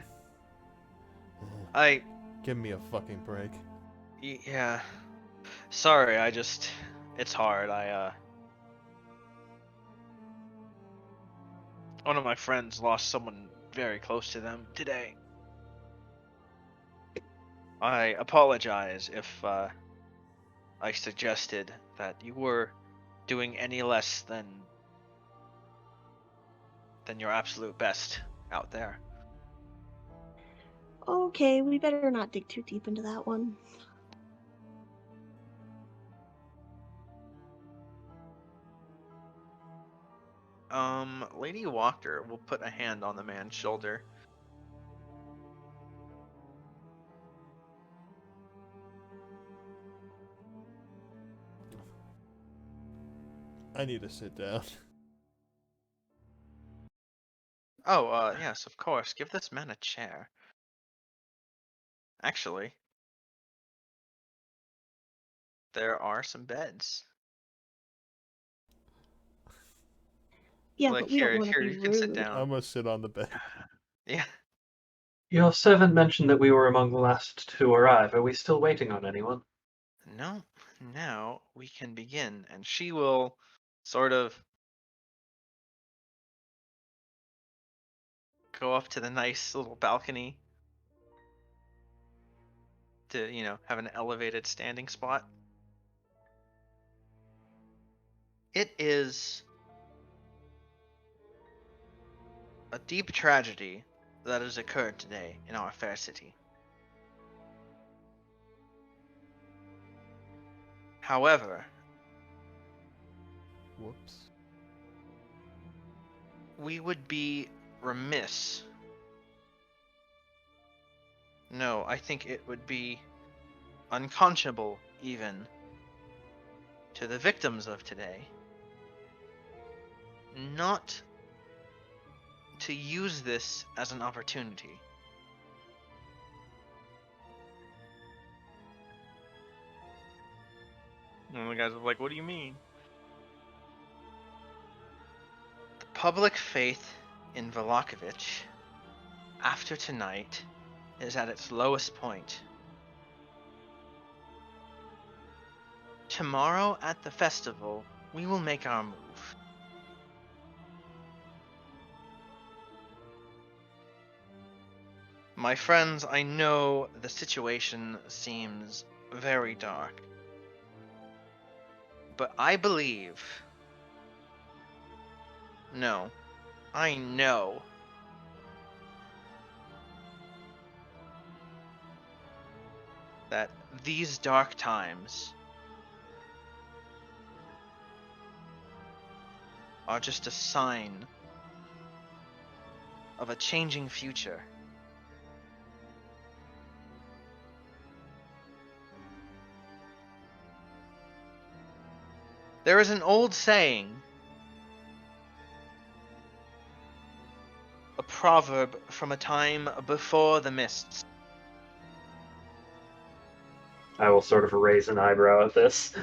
Give me a fucking break. Yeah. Sorry, it's hard. One of my friends lost someone very close to them today. I apologize if I suggested that you were doing any less than your absolute best out there. Okay, we better not dig too deep into that one. Lady Walker will put a hand on the man's shoulder. I need to sit down. Oh, yes, of course. Give this man a chair. Actually, there are some beds. Yeah, Like, but we don't want to here, be you can sit rude. down. I'm gonna sit on the bed. Yeah. Your servant mentioned that we were among the last to arrive. Are we still waiting on anyone? No, now we can begin. And she will sort of go up to the nice little balcony to, have an elevated standing spot. It is a deep tragedy that has occurred today in our fair city. However, Whoops. we would be remiss. No, I think it would be unconscionable even to the victims of today not to use this as an opportunity. And the guys are like, what do you mean? The public faith in Vlokovich after tonight is at its lowest point. Tomorrow at the festival, we will make our move. My friends, I know the situation seems very dark, but I believe, no, I know that these dark times are just a sign of a changing future. There is an old saying, a proverb from a time before the mists, I will sort of raise an eyebrow at this.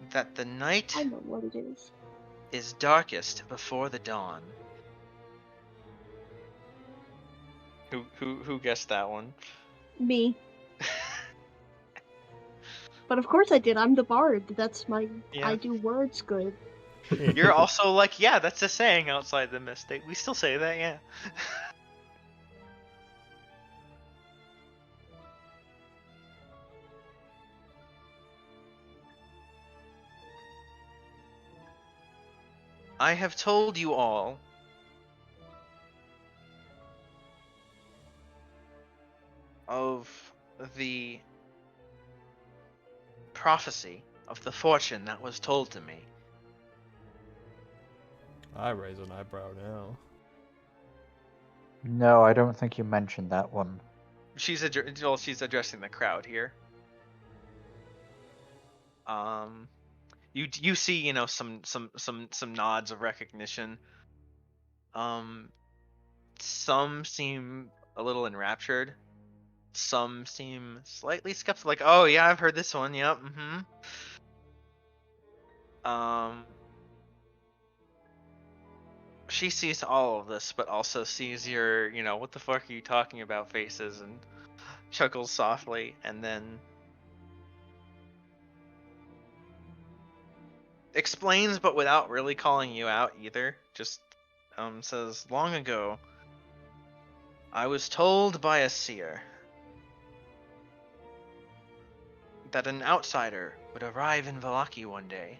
That the night I know what it is. darkest before the dawn. Who guessed that one? Me. But of course I did. I'm the bard. That's my. Yeah. I do words good. You're also like, yeah, that's a saying outside the mist. We still say that, yeah. I have told you all of the prophecy of the fortune that was told to me. I raise an eyebrow now. No, I don't think you mentioned that one. She's addressing the crowd here. You see, you know, some nods of recognition. Some seem a little enraptured. Some seem slightly skeptical, like, oh yeah, I've heard this one, yep, she sees all of this, but also sees your, you know, what the fuck are you talking about faces, and chuckles softly, and then explains, but without really calling you out either. Just says, long ago, I was told by a seer that an outsider would arrive in Vallaki one day,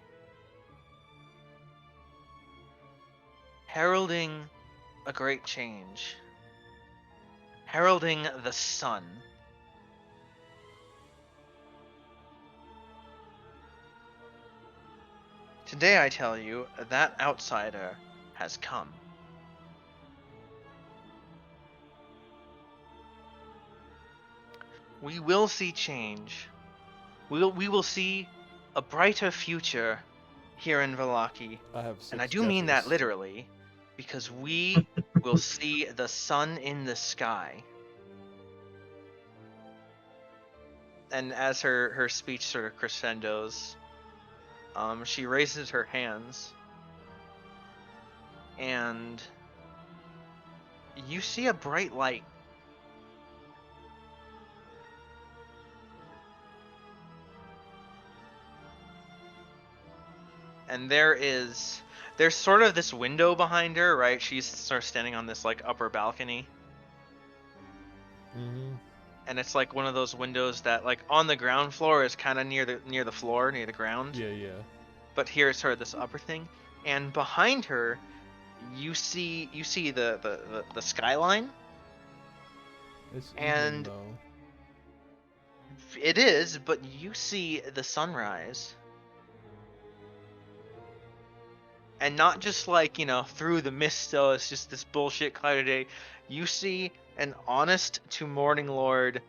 heralding a great change, heralding the sun. Today I tell you, that outsider has come. We will see change. We will see a brighter future here in Vallaki. I have 6 And I do mean that guesses. literally, because we will see the sun in the sky. And as her speech sort of crescendos, she raises her hands, and you see a bright light. And there's sort of this window behind her, right? She's sort of standing on this like upper balcony. Mm-hmm. And it's like one of those windows that like on the ground floor is kind of near the floor, near the ground. Yeah. But here it's sort of this upper thing. And behind her, you see the skyline. It's And evening, though. it is, but you see the sunrise. And not just like, you know, through the mist still, it's just this bullshit cloudy day. You see an honest to morning lord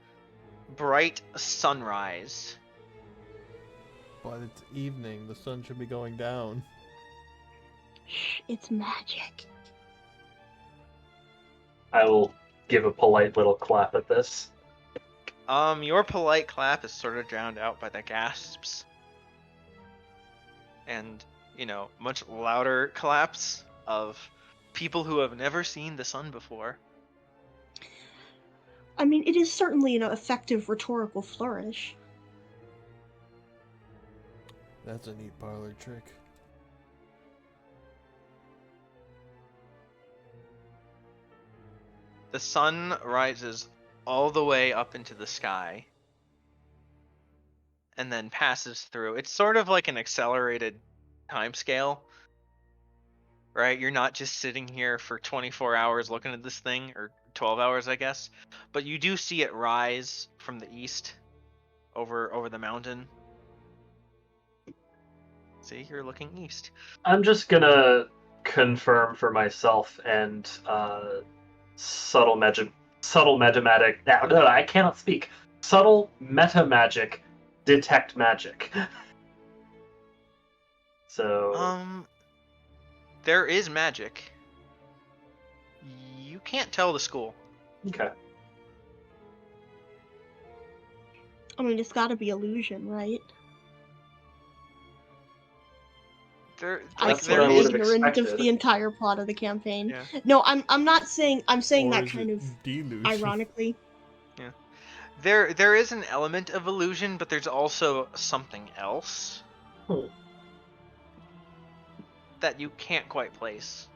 bright sunrise. But it's evening. The sun should be going down. Shh, it's magic. I will give a polite little clap at this. Your polite clap is sort of drowned out by the gasps. And, you know, much louder claps of people who have never seen the sun before. I mean, it is certainly an effective rhetorical flourish. That's a neat parlor trick. The sun rises all the way up into the sky and then passes through. It's sort of like an accelerated timescale, right? You're not just sitting here for 24 hours looking at this thing, or 12 hours, I guess, but you do see it rise from the east over the mountain. See, you're looking east. I'm just gonna confirm for myself and subtle metamagic. No, I cannot speak. Subtle meta magic, detect magic. So there is magic. You can't tell the school. okay. I mean, it's gotta be illusion, right? I That's seem what I would have ignorant of expected. the entire plot of the campaign. Yeah. No, I'm not saying, I'm saying Or that is kind it of delusion? ironically. Yeah. There is an element of illusion, but there's also something else that you can't quite place.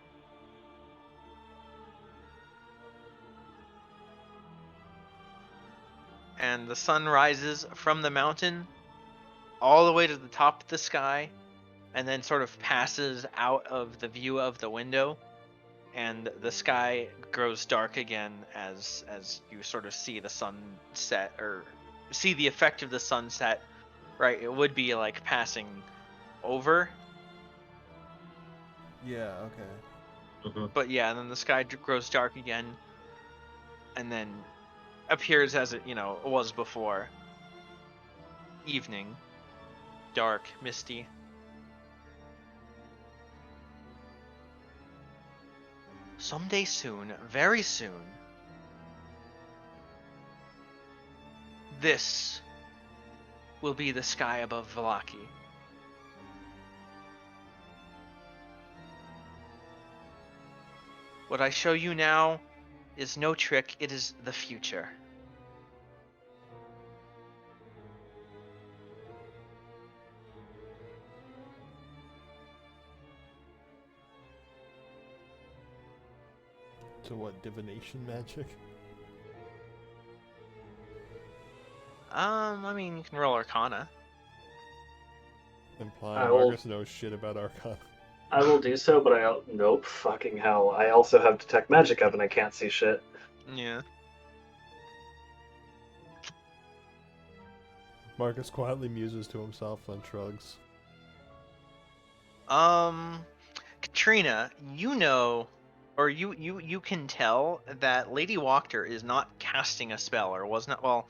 And the sun rises from the mountain all the way to the top of the sky, and then sort of passes out of the view of the window, and the sky grows dark again as you sort of see the sun set, or see the effect of the sunset. Right, it would be like passing over. Yeah, okay. Mm-hmm. But yeah, and then the sky grows dark again, and then appears as it was before. Evening, dark, misty. Someday soon, very soon, this will be the sky above Vallaki. What I show you now is no trick, it is the future. So what, divination magic? I mean, you can roll Arcana. Implying Marcus knows shit about Arcana. I will do so, but nope, fucking hell. I also have Detect Magic up and I can't see shit. Yeah. Marcus quietly muses to himself and shrugs. Katrina, you know, or you can tell that Lady Wachter is not casting a spell, or was not, well,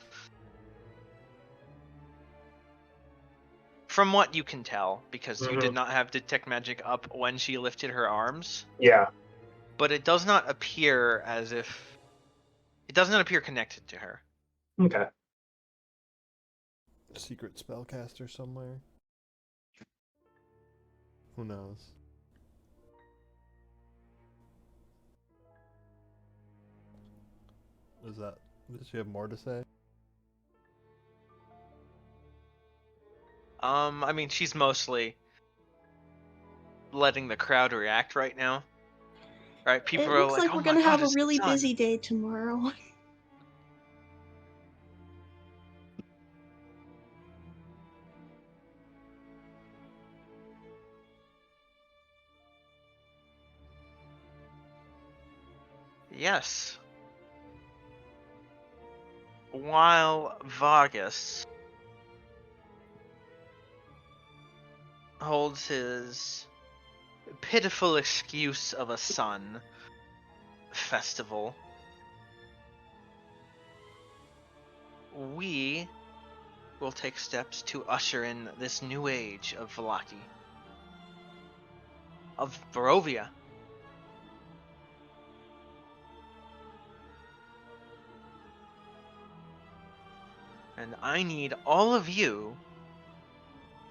from what you can tell, because you did not have Detect Magic up when she lifted her arms. Yeah. But it does not appear as if... It does not appear connected to her. Okay. Secret spellcaster somewhere? Who knows? Does she have more to say? I mean, she's mostly letting the crowd react right now. Right? People It are looks like, like oh we're my gonna God, have a it's the really sun. busy day tomorrow. Yes. While Vargas holds his pitiful excuse of a sun festival, we will take steps to usher in this new age of Vallaki, of Barovia. And I need all of you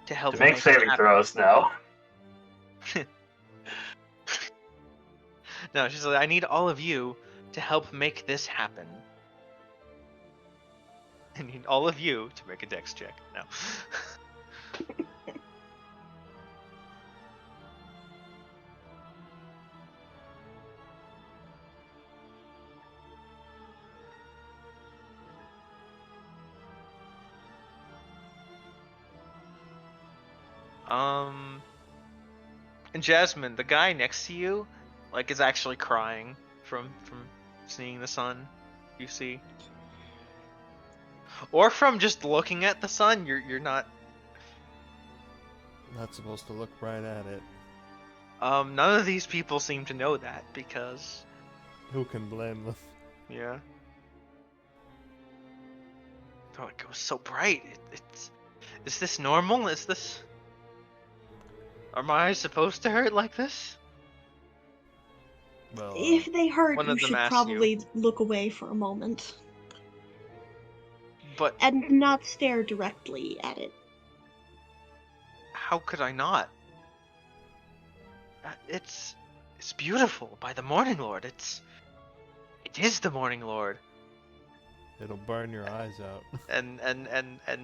to help To make saving happen. throws now. No, she's like, I need all of you to help make this happen. I need all of you to make a dex check. No. And Jasmine, the guy next to you, like, is actually crying from seeing the sun. You see, or from just looking at the sun. You're not. Not supposed to look right at it. None of these people seem to know that because. Who can blame them? Yeah. Oh, it goes so bright. It's. Is this normal? Is this? Are my eyes supposed to hurt like this? Well, If they hurt, One you of them should asks probably look away for a moment. But and not stare directly at it. how could I not? It's beautiful by the Morning Lord. It is the Morning Lord. It'll burn your eyes out. And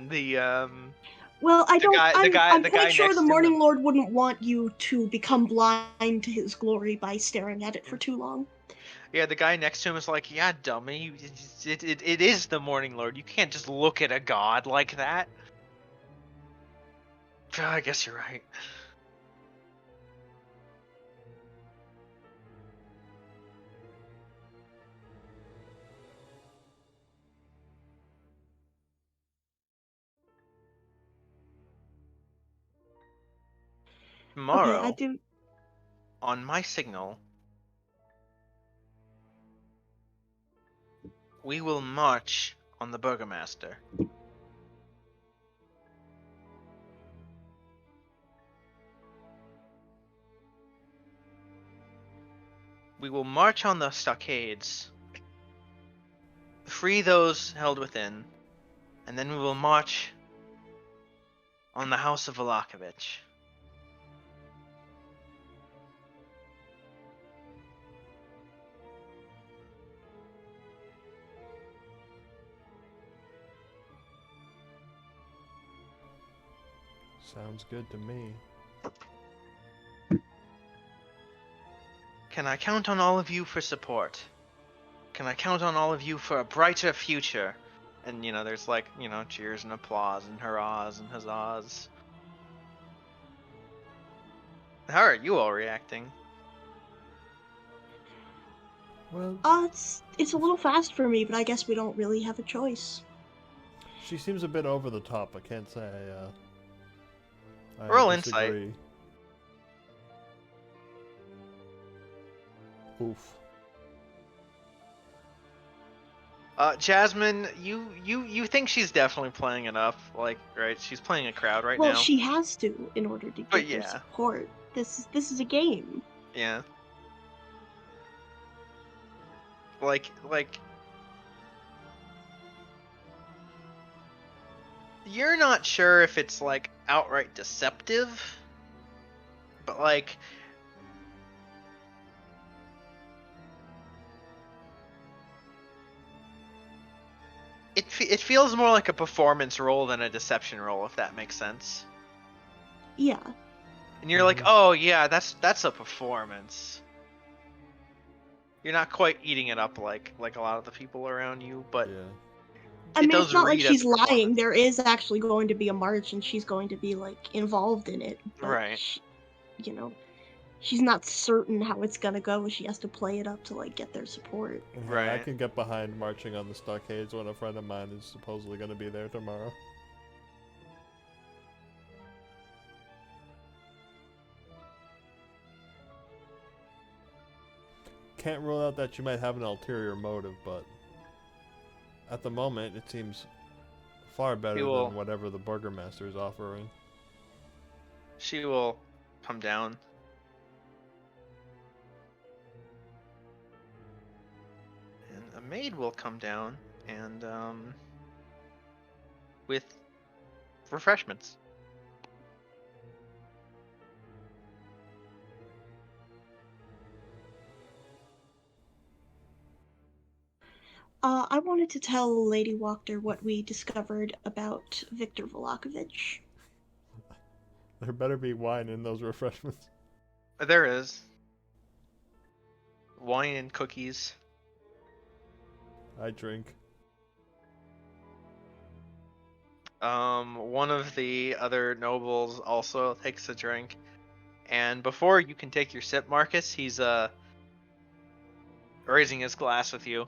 the Well, I'm the guy quite sure next the to Morning him. Lord wouldn't want you to become blind to his glory by staring at it for too long. Yeah, the guy next to him is like, yeah, dummy, it is the Morning Lord. You can't just look at a god like that. I guess you're right. Tomorrow, Okay, I do. on my signal, we will march on the Burgomaster. We will march on the stockades, free those held within, and then we will march on the House of Vallaki. Sounds good to me. Can I count on all of you for support? Can I count on all of you for a brighter future? And, there's cheers and applause and hurrahs and huzzahs. How are you all reacting? Well, It's a little fast for me, but I guess we don't really have a choice. she seems a bit over the top. I can't say I Roll disagree. insight. Oof. Jasmine, you think she's definitely playing it up, right? She's playing a crowd right Well, now. she has to in order to But get their yeah. support. This is a game. Yeah. Like you're not sure if it's outright deceptive, but it feels more like a performance role than a deception role, if that makes sense. Yeah. And you're like, oh yeah, that's a performance. You're not quite eating it up like a lot of the people around you, but yeah. I mean, does it's not like read as she's a lying. performance. There is actually going to be a march, and she's going to be involved in it. But Right. she's not certain how it's gonna go. She has to play it up to get their support. Yeah, Right. I can get behind marching on the stockades when a friend of mine is supposedly going to be there tomorrow. Can't rule out that you might have an ulterior motive, but at the moment it seems far better than whatever the Burgomaster is offering. She will come down. And a maid will come down and with refreshments. I wanted to tell Lady Wachter what we discovered about Viktor Volakovich. There better be wine in those refreshments. There is. Wine and cookies. I drink. One of the other nobles also takes a drink. And before you can take your sip, Marcus, he's raising his glass with you.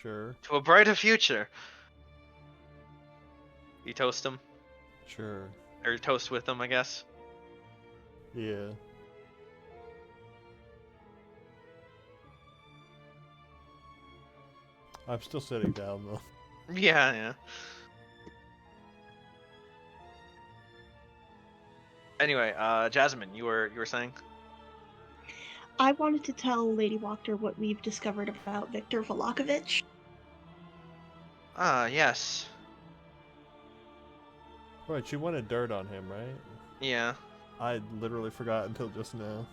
Sure. To a brighter future. You toast him? Sure. Or toast with him, I guess. Yeah. I'm still sitting down though. Yeah. Anyway, Jasmine, you were saying? I wanted to tell Lady Wachter what we've discovered about Viktor Volakovich. Yes. Right, she wanted dirt on him, right? Yeah. I literally forgot until just now.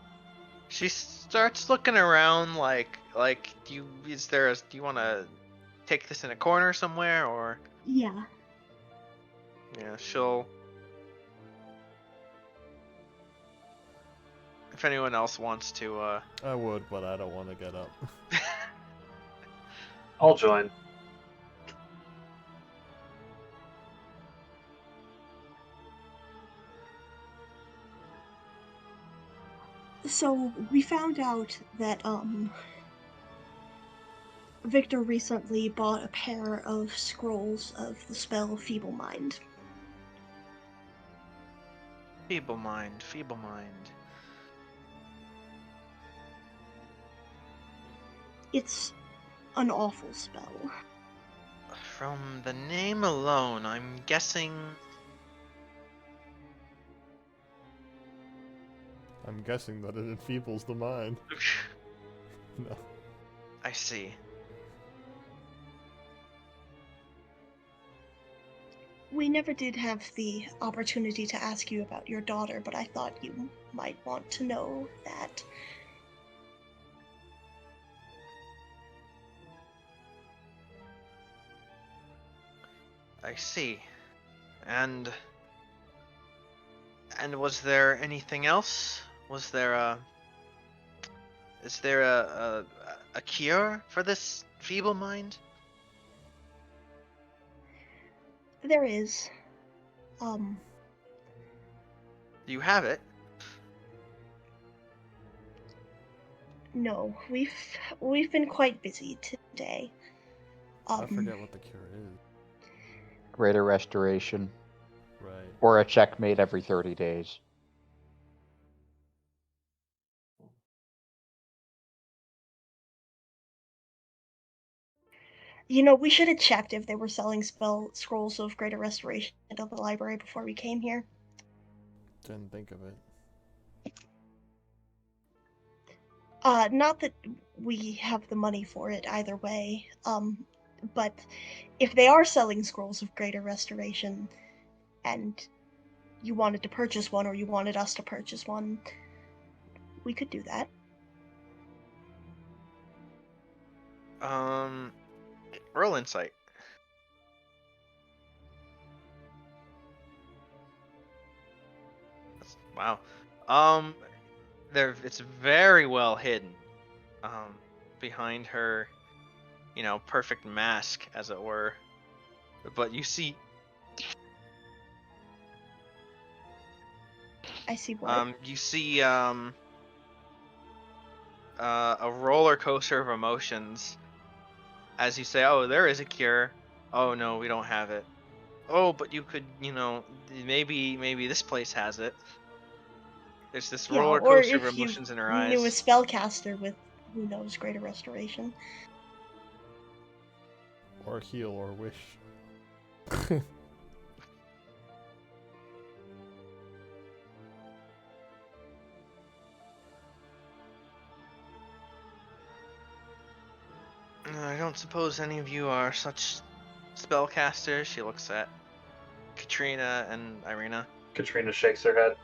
She starts looking around like, do you want to take this in a corner somewhere, or? Yeah. Yeah, she'll... If anyone else wants to, I would, but I don't want to get up. I'll join. So we found out that Victor recently bought a pair of scrolls of the spell Feeble Mind. Feeble mind, feeble mind. It's an awful spell. From the name alone, I'm guessing... I'm guessing that it enfeebles the mind. No. I see. We never did have the opportunity to ask you about your daughter, but I thought you might want to know that. I see. And was there anything else? Was there is there a cure for this feeble mind? There is. Do you have it? No, we've been quite busy today. I forget what the cure is. Greater restoration. Right. Or a check made every 30 days. You know, we should have checked if they were selling scrolls of Greater Restoration at the library before we came here. Didn't think of it. Not that we have the money for it either way, but if they are selling scrolls of Greater Restoration, and you wanted to purchase one, or you wanted us to purchase one, we could do that. Roll insight. Wow. It's very well hidden. Behind her, perfect mask, as it were. But you see... I see what? You see, a roller coaster of emotions as you say, oh, there is a cure. Oh, no, we don't have it. Oh, but you could, maybe this place has it. There's this roller coaster of emotions in her eyes. Knew a spellcaster with, who knows, Greater Restoration. Or heal or wish. I don't suppose any of you are such spellcasters. She looks at Katrina and Irina. Katrina shakes her head.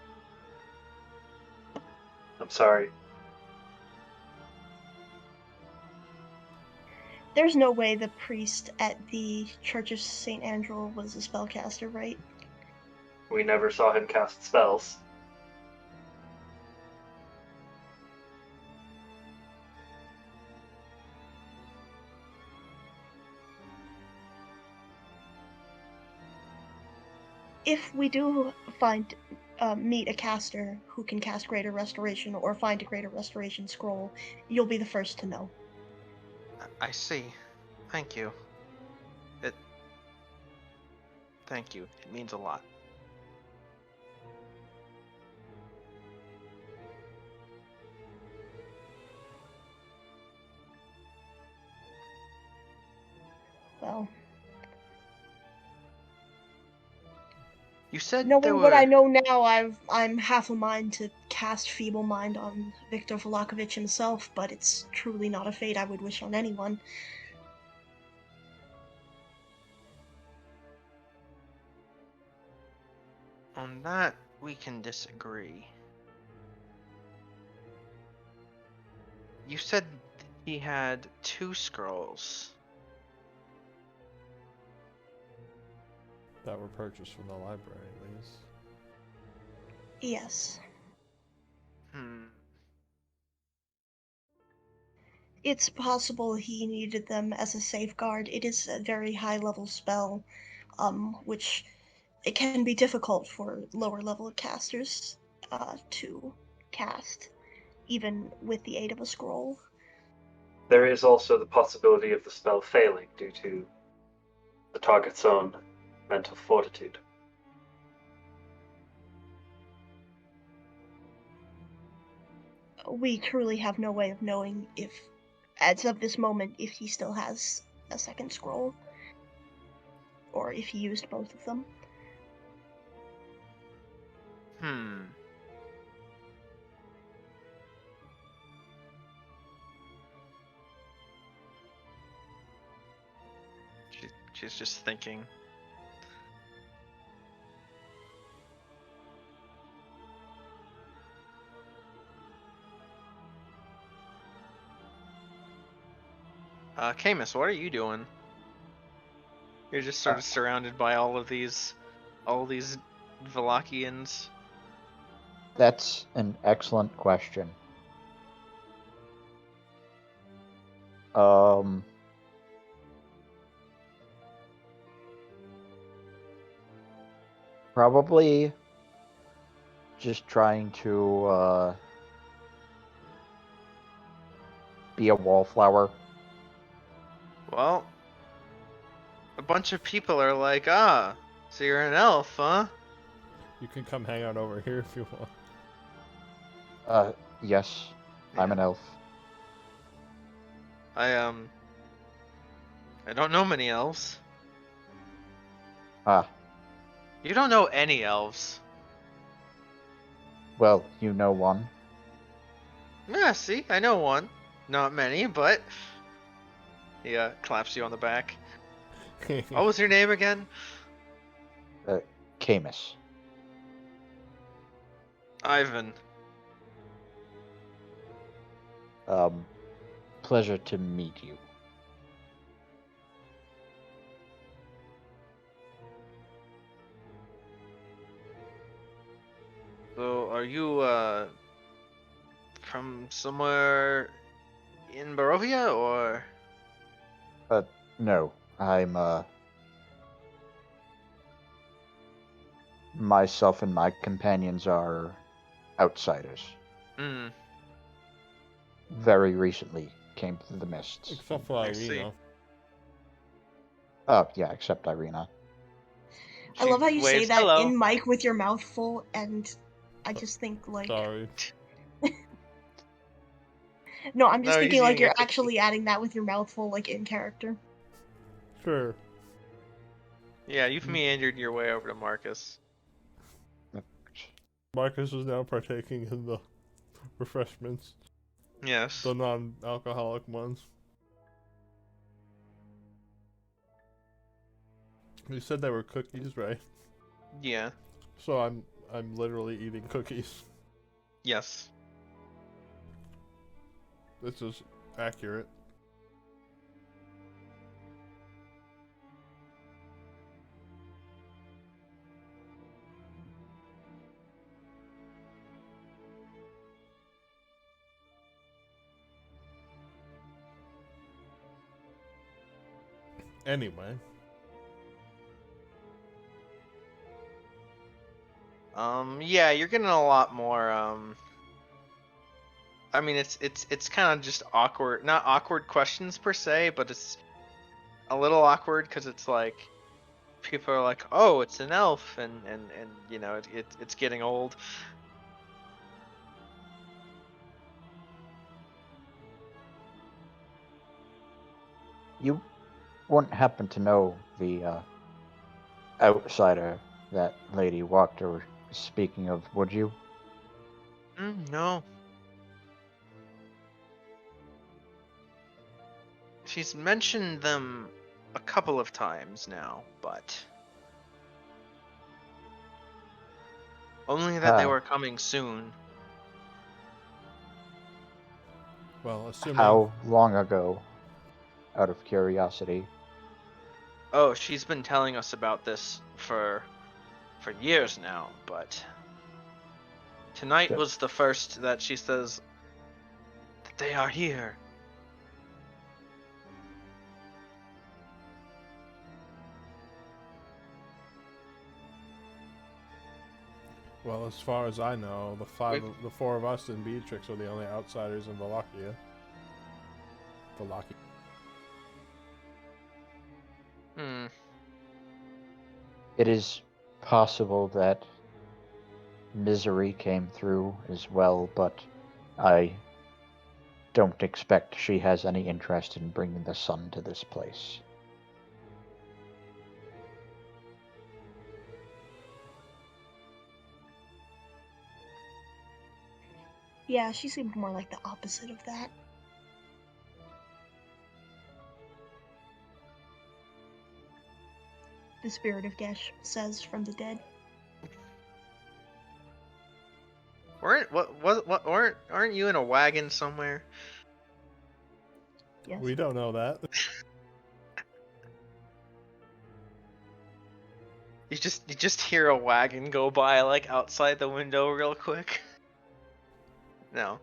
I'm sorry. There's no way the priest at the Church of St. Andrew was a spellcaster, right? We never saw him cast spells. If we do meet a caster who can cast Greater Restoration or find a Greater Restoration scroll, you'll be the first to know. I see. Thank you. Thank you. It means a lot. Well, you said knowing what I know now, I'm half a mind to cast Feeble Mind on Viktor Vlakovich himself, but it's truly not a fate I would wish on anyone. On that, we can disagree. You said he had 2 scrolls. That were purchased from the library, at least. Yes. It's possible he needed them as a safeguard. It is a very high-level spell, which it can be difficult for lower-level casters to cast, even with the aid of a scroll. There is also the possibility of the spell failing due to the target's own mental fortitude. We truly have no way of knowing if, as of this moment, if he still has a second scroll, or if he used both of them. She's just thinking. Camus, what are you doing? You're just sort of surrounded by all these Vlokians. That's an excellent question. Probably just trying to be a wallflower. Well, a bunch of people are like, so you're an elf, huh? You can come hang out over here if you want. Yes, I'm an elf. I don't know many elves. You don't know any elves. Well, you know one. Yeah, see, I know one. Not many, but he claps you on the back. What was your name again? Camus. Ivan. Pleasure to meet you. So, are you from somewhere in Barovia, or? No, I'm myself and my companions are outsiders. Very recently came through the mists. Except for Irina. Yeah, except Irina. I love how you say that hello. in mic with your mouth full, and I just think like. Sorry. No, I'm just thinking like you're it. actually adding that with your mouth full, like in character. Sure. Yeah, you've meandered your way over to Marcus. Marcus is now partaking in the refreshments. Yes. The non-alcoholic ones. You said they were cookies, right? Yeah. So I'm literally eating cookies. Yes. This is accurate. Anyway. Yeah, you're getting a lot more, I mean, it's kind of just awkward, not awkward questions per se, but it's a little awkward because it's like, people are like, oh, it's an elf, and you know, it's getting old. You wouldn't happen to know the outsider that Lady Wachter was speaking of, would you? No. She's mentioned them a couple of times now, but Only that they Ah. were coming soon. Well, assuming How long ago, out of curiosity? Oh, she's been telling us about this for years now, but tonight Good. was the first that she says that they are here. well, as far as I know, the four of us and Beatrix are the only outsiders in Vallaki. Hmm. It is possible that Misery came through as well, but I don't expect she has any interest in bringing the sun to this place. Yeah, she seemed more like the opposite of that. The spirit of Gesh says from the dead. Aren't you in a wagon somewhere? Yes. We don't know that. You just hear a wagon go by like outside the window real quick. No.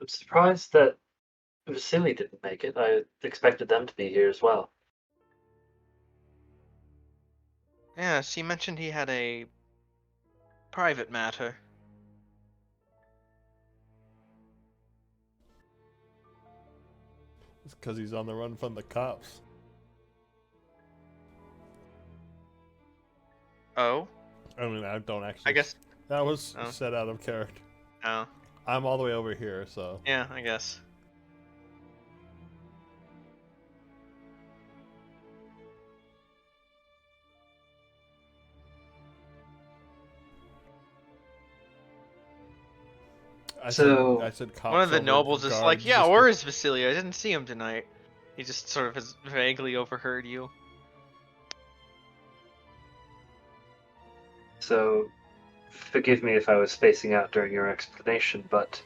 I'm surprised that Vasily didn't make it. I expected them to be here as well. Yes, he mentioned he had a private matter. It's because he's on the run from the cops. Oh? I mean, I don't actually. I guess. That was Oh. set out of character. Oh. I'm all the way over here, so. Yeah, I guess. I So- said cops. One of the over nobles is like, guards, yeah, just where is Vasily? I didn't see him tonight. He just sort of has vaguely overheard you. So, forgive me if I was spacing out during your explanation, but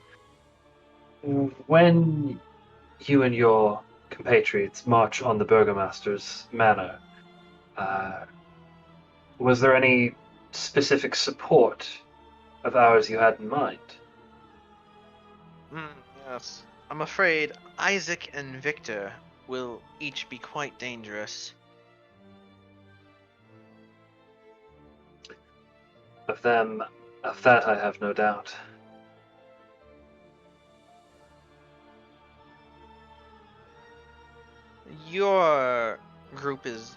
when you and your compatriots march on the Burgomaster's manor, was there any specific support of ours you had in mind? Yes. I'm afraid Isaac and Victor will each be quite dangerous. Of that I have no doubt. Your group is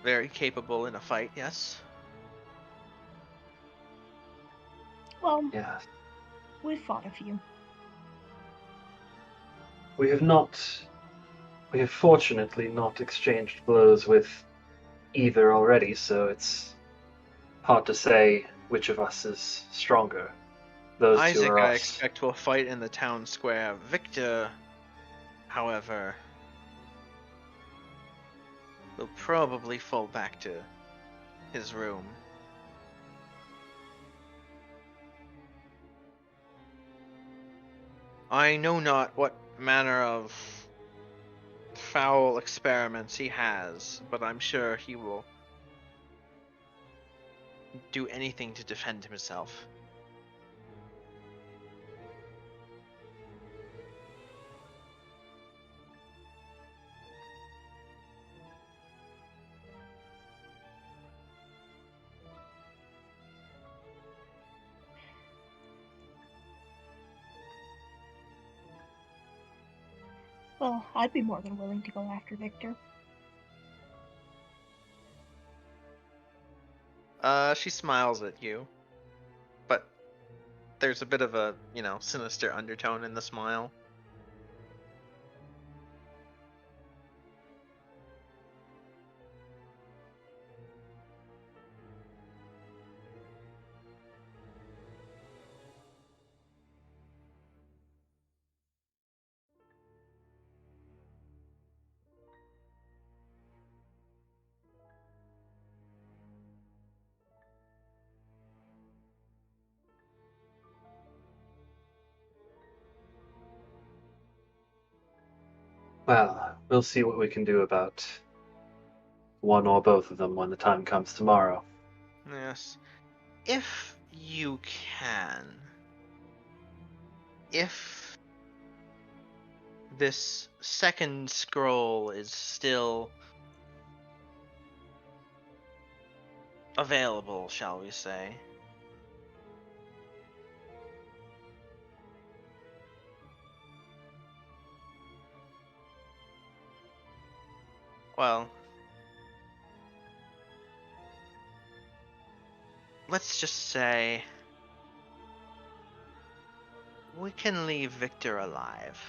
very capable in a fight, yes? Well, Yes. we've fought a few. We have fortunately not exchanged blows with either already, so it's hard to say which of us is stronger. Those two Isaac, are I us. expect, will fight in the town square. Victor, however, will probably fall back to his room. I know not what manner of foul experiments he has, but I'm sure he will do anything to defend himself. Well, I'd be more than willing to go after Victor. She smiles at you, but there's a bit of a, sinister undertone in the smile. Well, we'll see what we can do about one or both of them when the time comes tomorrow. Yes. If you can, if this second scroll is still available, shall we say, well, let's just say we can leave Victor alive.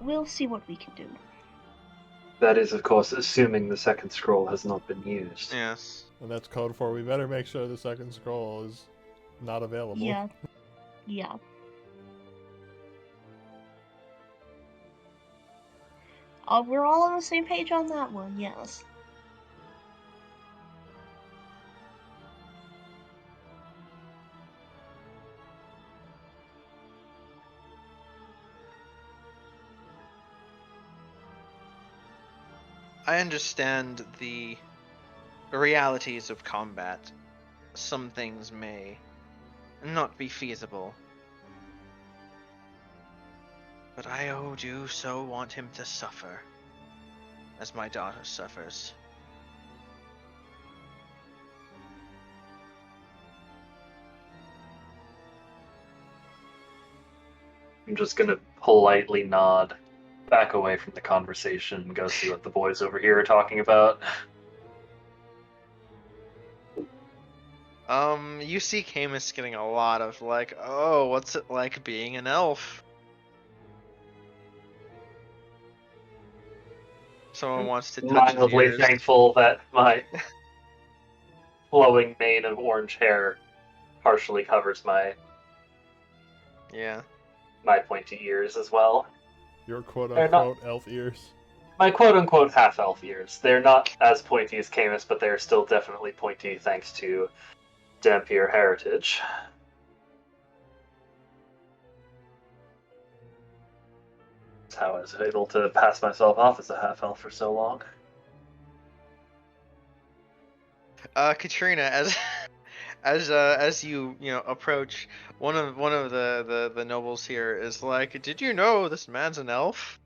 We'll see what we can do. That is, of course, assuming the second scroll has not been used. Yes. And that's code for we better make sure the second scroll is not available. Yeah. Yeah. We're all on the same page on that one, yes. I understand the realities of combat. Some things may not be feasible. But I do so want him to suffer, as my daughter suffers. I'm just gonna politely nod back away from the conversation and go see what the boys over here are talking about. You see Camus getting a lot of like, oh, what's it like being an elf? Someone wants to touch his Mildly ears. thankful that my flowing mane of orange hair partially covers my Yeah. pointy ears as well. Your quote They're not- unquote elf ears. My quote-unquote half-elf ears. They're not as pointy as Camus, but they're still definitely pointy thanks to Dampier heritage. That's how I was able to pass myself off as a half-elf for so long. Katrina, as you approach, one of the nobles here is like, did you know this man's an elf?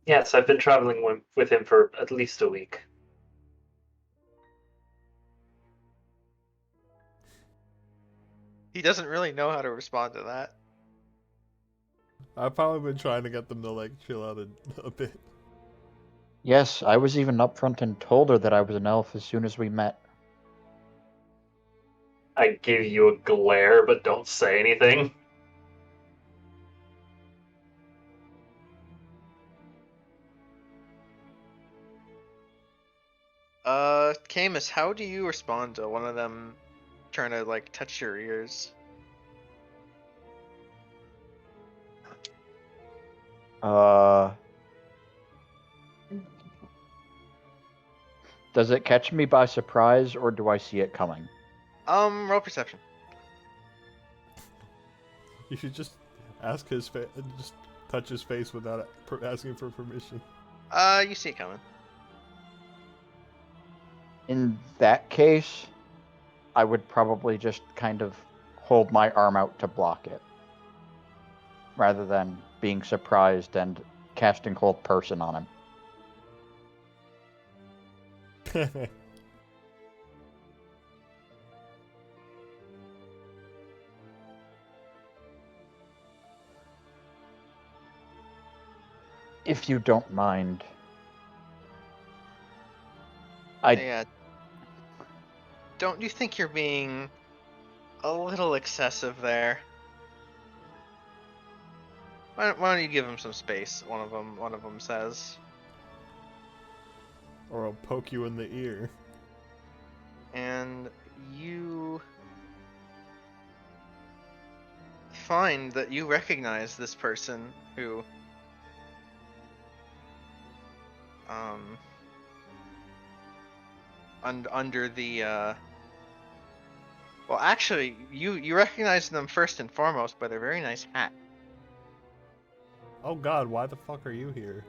Yes, I've been traveling with him for at least a week. He doesn't really know how to respond to that. I've probably been trying to get them to like chill out a bit. Yes, I was even upfront and told her that I was an elf as soon as we met. I give you a glare, but don't say anything. Camus, how do you respond to one of them trying to like touch your ears? Does it catch me by surprise, or do I see it coming? Roll perception. You should just ask his face, just touch his face without asking for permission. You see it coming. In that case, I would probably just kind of hold my arm out to block it, rather than being surprised and casting hold person on him. If you don't mind. Yeah. Don't you think you're being a little excessive there? Why don't you give him some space? One of them says. Or I'll poke you in the ear. And you find that you recognize this person who under the Well, actually, you recognize them first and foremost by their very nice hat. Oh God, why the fuck are you here?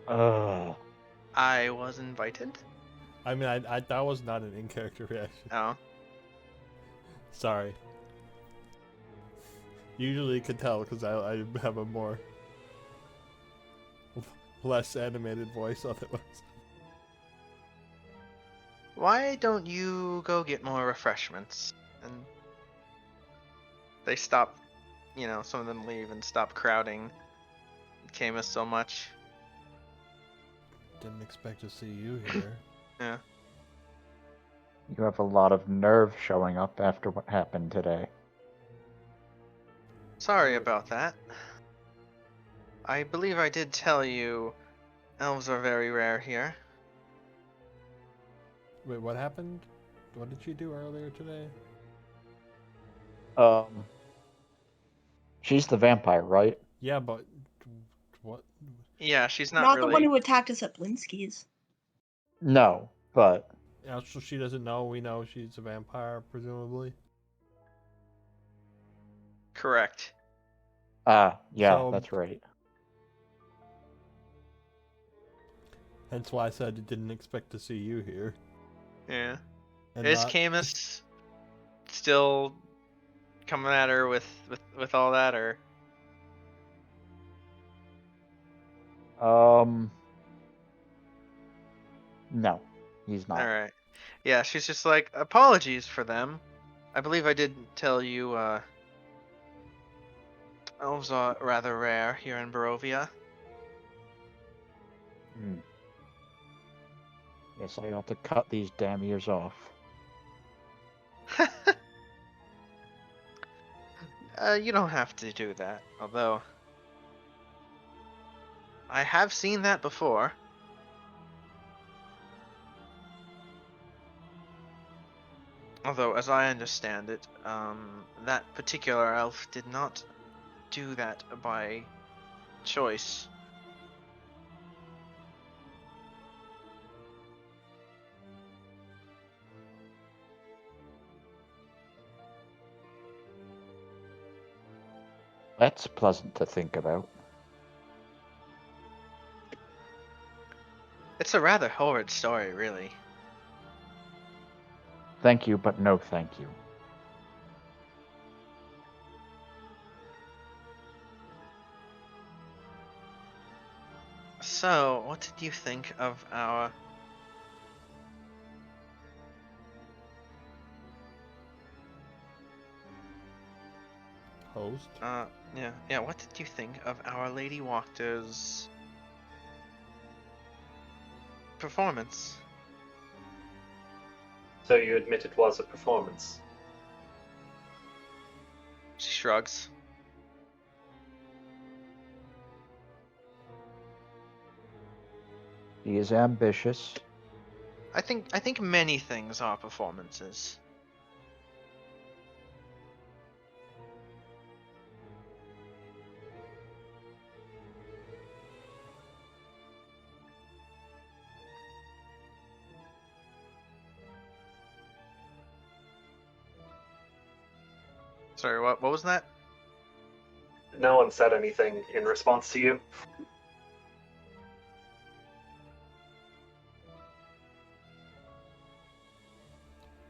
I was invited. I mean, I that was not an in-character reaction. Oh, Sorry. Usually you could tell because I have a more less animated voice otherwise. why don't you go get more refreshments? And they stop. Some of them leave and stop crowding Camus so much. Didn't expect to see you here. Yeah. You have a lot of nerve showing up after what happened today. Sorry about that. I believe I did tell you elves are very rare here. Wait, what happened? What did she do earlier today? She's the vampire, right? Yeah, but what? Yeah, she's not Not really. the one who attacked us at Blinsky's. No, but Yeah, so she doesn't know. We know she's a vampire, presumably. Correct. yeah, So- that's right. Hence why I said I didn't expect to see you here. Yeah. And Is not- Camus still coming at her with all that, or? No, he's not. All right. Yeah, she's just like, apologies for them. I believe I did tell you, elves are rather rare here in Barovia. Guess I ought to cut these damn ears off. You don't have to do that, although I have seen that before. Although, as I understand it, that particular elf did not do that by choice. That's pleasant to think about. It's a rather horrid story, really. Thank you, but no thank you. So, what did you think of our host. yeah, what did you think of our Lady Walker's performance? So you admit it was a performance. She shrugs. He is ambitious. I think many things are performances. Sorry, what was that? No one said anything in response to you.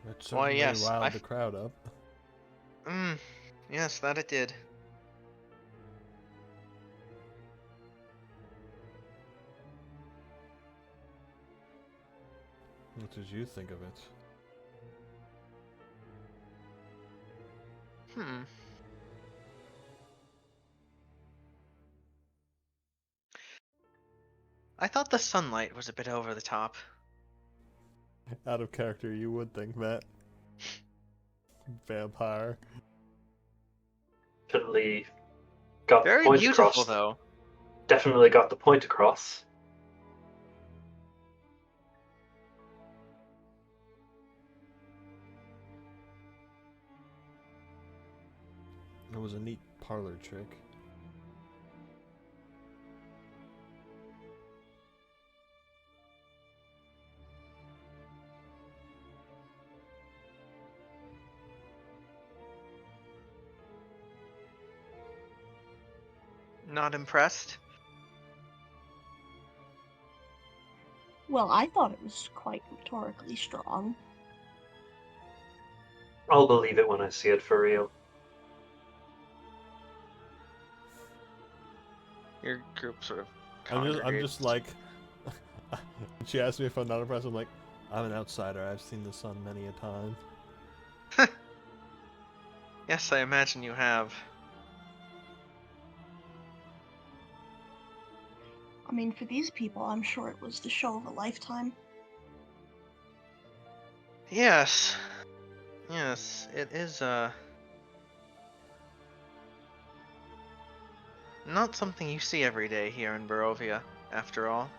It certainly yes, riled the crowd up. Yes, that it did. What did you think of it? I thought the sunlight was a bit over the top. Out of character, you would think that. Vampire. Definitely got Very the point beautiful, across. though. Definitely got the point across. It was a neat parlor trick. Not impressed? Well, I thought it was quite rhetorically strong. I'll believe it when I see it for real. Your group sort of I'm congregates. just like, she asked me if I'm not impressed. I'm like, I'm an outsider. I've seen the sun many a time. Yes, I imagine you have. I mean, for these people, I'm sure it was the show of a lifetime. Yes. Yes, it is, not something you see every day here in Barovia, after all.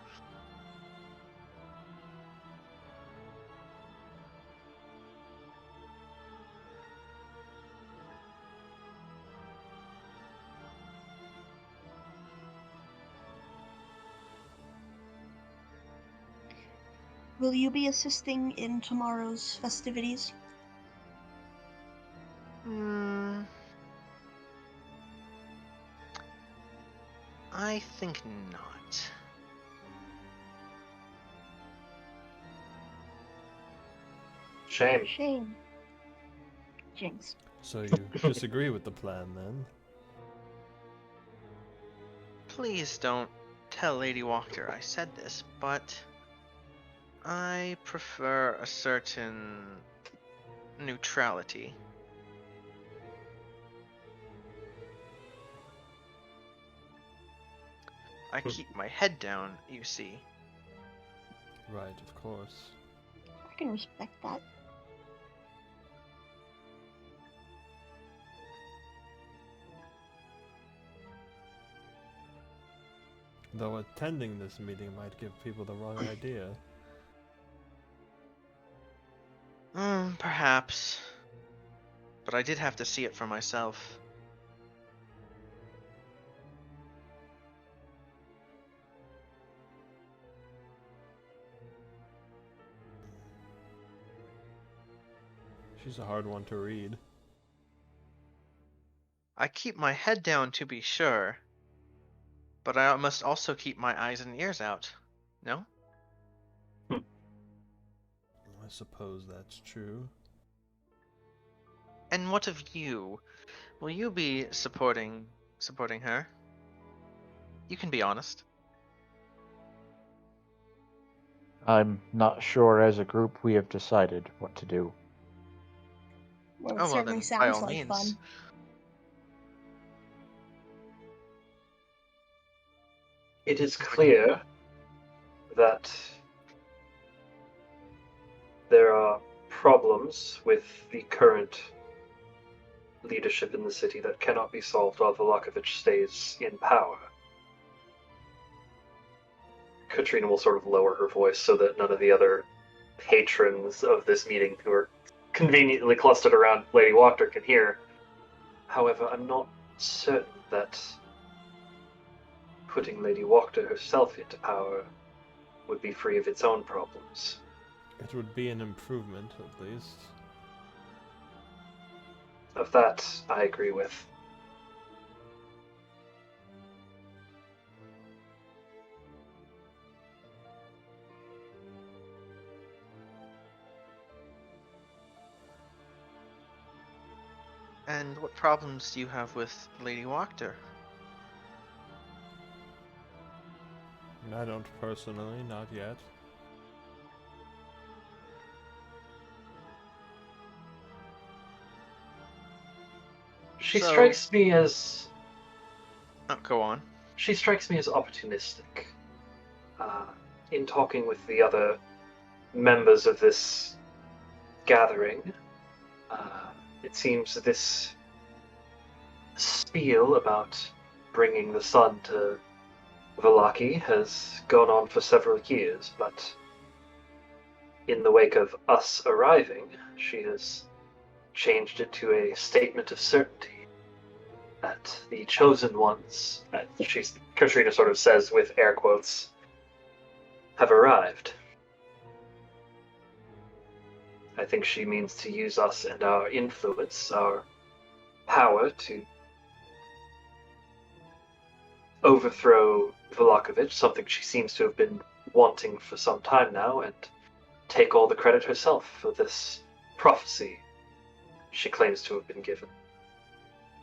Will you be assisting in tomorrow's festivities? I think not. Shame. Shame. Jinx. So you disagree with the plan then? Please don't tell Lady Wachter I said this, but I prefer a certain neutrality. I keep my head down, you see. Right, of course. I can respect that. Though attending this meeting might give people the wrong idea. Perhaps. But I did have to see it for myself. She's a hard one to read. I keep my head down to be sure, but I must also keep my eyes and ears out. No? I suppose that's true. And what of you? Will you be supporting her? You can be honest. I'm not sure as a group we have decided what to do. Well, it Oh, well certainly then, by sounds all like means. fun. It is clear that there are problems with the current leadership in the city that cannot be solved while Vlokovich stays in power. Katrina will sort of lower her voice so that none of the other patrons of this meeting who are conveniently clustered around Lady Wachter can hear. However, I'm not certain that putting Lady Wachter herself into power would be free of its own problems. It would be an improvement, at least. Of that, I agree with. And what problems do you have with Lady Wachter? I don't personally, not yet. She So- strikes me as Oh, go on. she strikes me as opportunistic. In talking with the other members of this gathering, it seems that this spiel about bringing the sun to Vallaki has gone on for several years, but in the wake of us arriving, she has changed it to a statement of certainty that the chosen ones, Katrina sort of says with air quotes, have arrived. I think she means to use us and our influence, our power, to overthrow Velakovich, something she seems to have been wanting for some time now, and take all the credit herself for this prophecy she claims to have been given.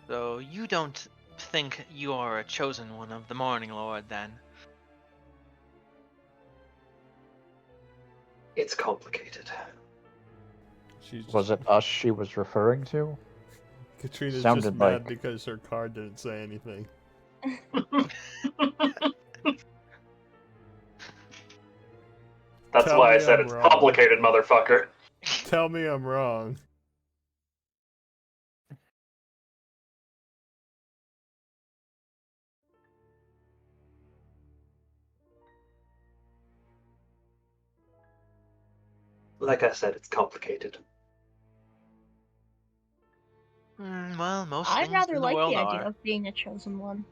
So you don't think you are a chosen one of the Morning Lord, then? It's complicated. Was it us she was referring to? Katrina's Sounded just mad like- because her card didn't say anything. That's Tell why me I said I'm it's wrong. complicated, motherfucker. Tell me I'm wrong. Like I said, it's complicated. Well, most I things rather in the like world the idea are. of being a chosen one.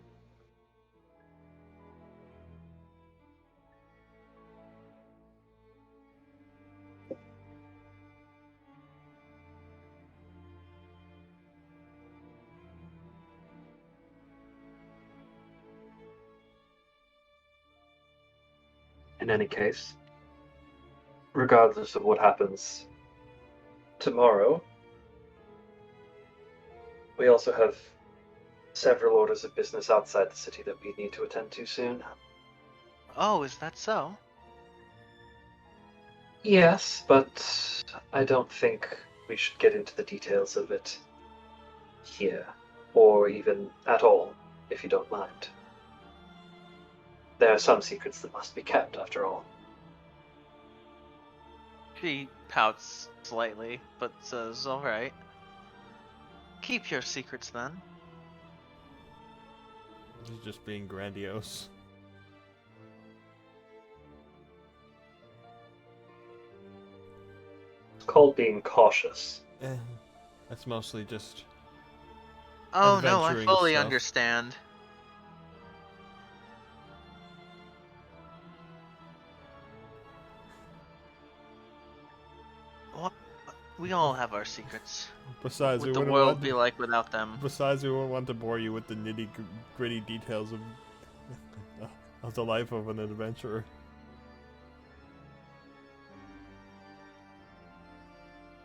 In any case, regardless of what happens tomorrow, we also have several orders of business outside the city that we need to attend to soon. Oh, is that so? Yes, but I don't think we should get into the details of it here, or even at all, if you don't mind. There are some secrets that must be kept, after all. She pouts slightly, but says, "Alright. Keep your secrets then." She's just being grandiose. It's called being cautious. That's mostly just Oh no, I adventuring fully stuff. understand. What? We all have our secrets. Besides, What we would the wouldn't world want be like without them? Besides, we wouldn't want to bore you with the nitty-gritty details of the life of an adventurer.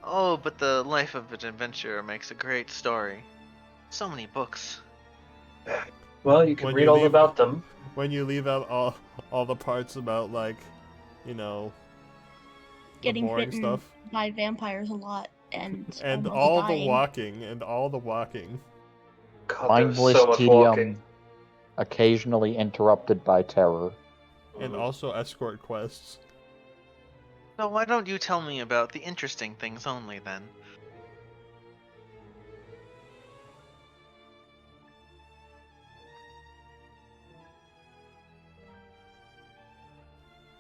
Oh, but the life of an adventurer makes a great story. So many books. Well, you can When read you all leave- about them. When you leave out all the parts about, like, you know, the Getting boring bitten stuff, by vampires a lot and and almost all the dying. walking. God, there's Mindless so much tedium, walking. occasionally interrupted by terror. And Mhm. also escort quests. So why don't you tell me about the interesting things only then?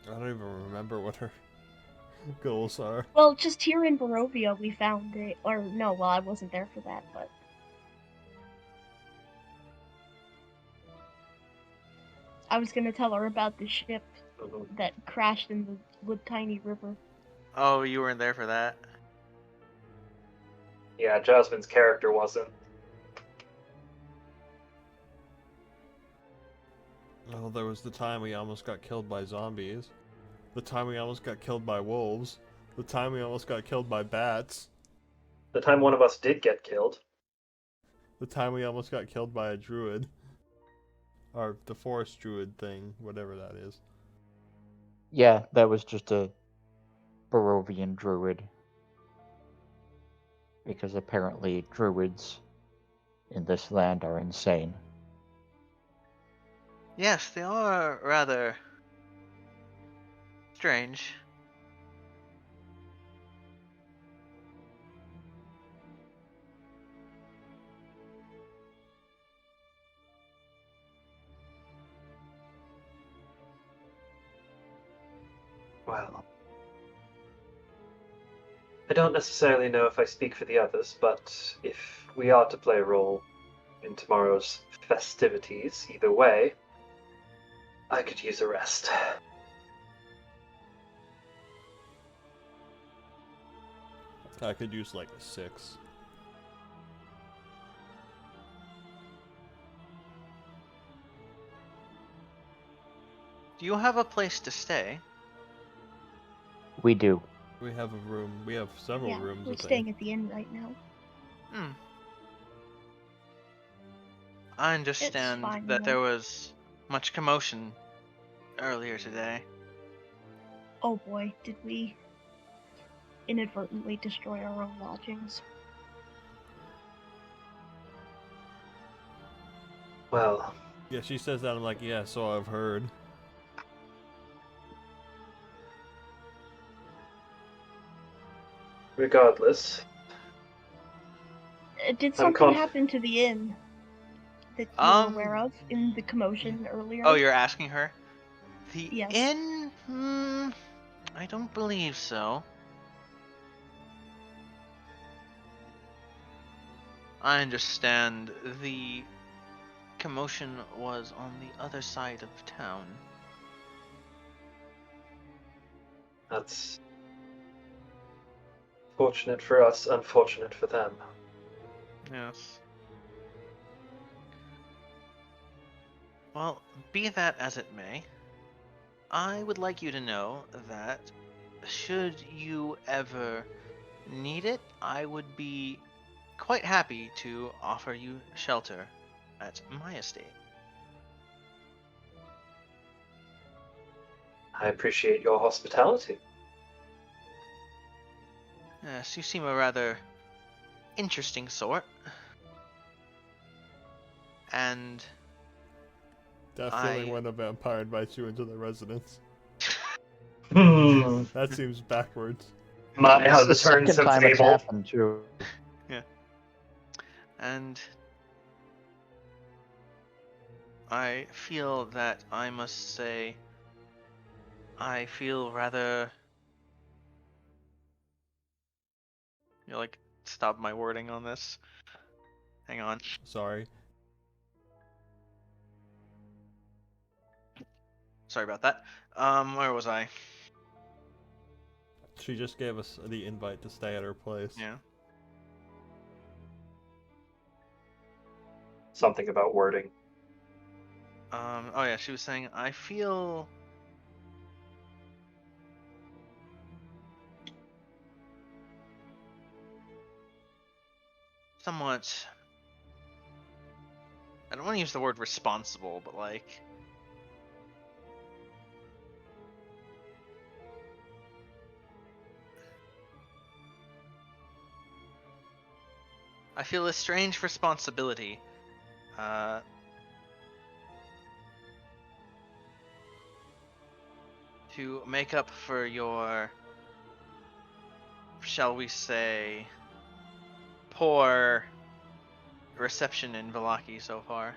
I don't even remember what her goals are. Well, just here in Barovia we found it, or no, well I wasn't there for that, but I was gonna tell her about the ship Mhm. that crashed in the tiny river. Oh, you weren't there for that? Yeah, Jasmine's character wasn't. Oh, there was the time we almost got killed by zombies. The time we almost got killed by wolves. The time we almost got killed by bats. The time one of us did get killed. The time we almost got killed by a druid. Or the forest druid thing, whatever that is. Yeah, that was just a Barovian druid. Because apparently druids in this land are insane. Yes, they are rather strange. Well, I don't necessarily know if I speak for the others, but if we are to play a role in tomorrow's festivities, either way, I could use a rest. I could use like a 6. Do you have a place to stay? We do. We have a room. We have several Yeah, rooms. we're I think. staying at the inn right now. Hmm. I understand fine, that though. there was much commotion earlier today. Oh boy, did we inadvertently destroy our own lodgings. Well, Yeah, she says that. I'm like, yeah, so I've heard. regardless, Did I'm something happen to the inn that you were aware Um, of in the commotion earlier? Oh, you're asking her? The Yes. inn? I don't believe so. I understand the commotion was on the other side of town. That's fortunate for us, unfortunate for them. Yes. Well, be that as it may, I would like you to know that should you ever need it, I would be quite happy to offer you shelter at my estate. I appreciate your hospitality. Yes, you seem a rather interesting sort. And That I- feeling when a vampire invites you into the residence. Hmm. That seems backwards. My how It's the turn second since time it's Abel. happened too. and I feel that I must say I feel rather like stop my wording on this. Hang on. Sorry. Sorry about that. Where was I? She just gave us the invite to stay at her place. Yeah. Something about wording. Oh yeah, she was saying I feel somewhat, I don't want to use the word responsible, but like I feel a strange responsibility to make up for your, shall we say, poor reception in Vlocky so far.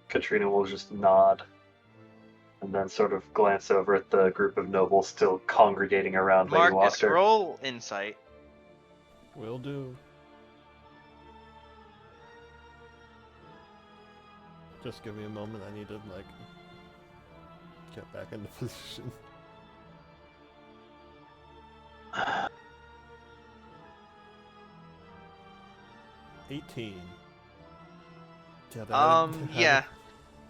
Katrina will just nod and then sort of glance over at the group of nobles still congregating around Lady Marcus, Wachter. roll insight. Will do. Just give me a moment. I need to like get back into position. 18. Yeah, Yeah.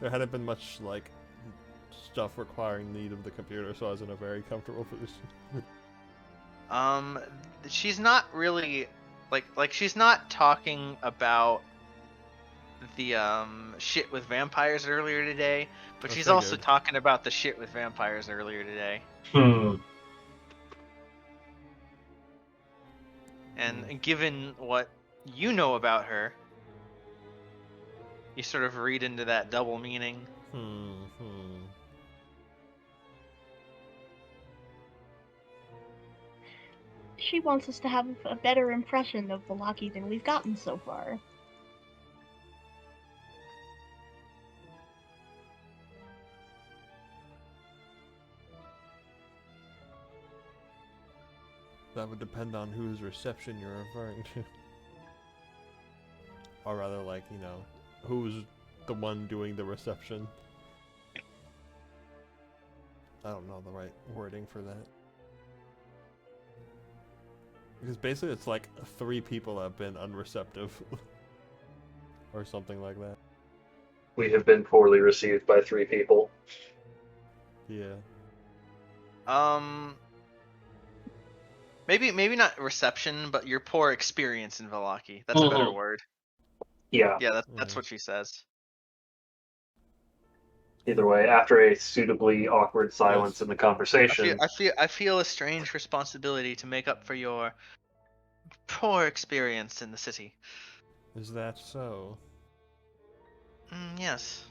there hadn't been much like stuff requiring need of the computer, so I was in a very comfortable position. She's not really like she's not talking about the shit with vampires earlier today, but I she's also figured. talking about the shit with vampires earlier today. And given what you know about her, you sort of read into that double meaning. She wants us to have a better impression of Vlocky than we've gotten so far. That would depend on whose reception you're referring to. Or rather, like, you know, who's the one doing the reception. I don't know the right wording for that. Because basically it's like 3 people have been unreceptive. Or something like that. We have been poorly received by 3 people. Yeah. Maybe not reception, but your poor experience in Vlocky. That's a better word. Yeah. Yeah, that's what she says. Either way, after a suitably awkward silence Yes. in the conversation, I feel a strange responsibility to make up for your poor experience in the city. Is that so? Yes.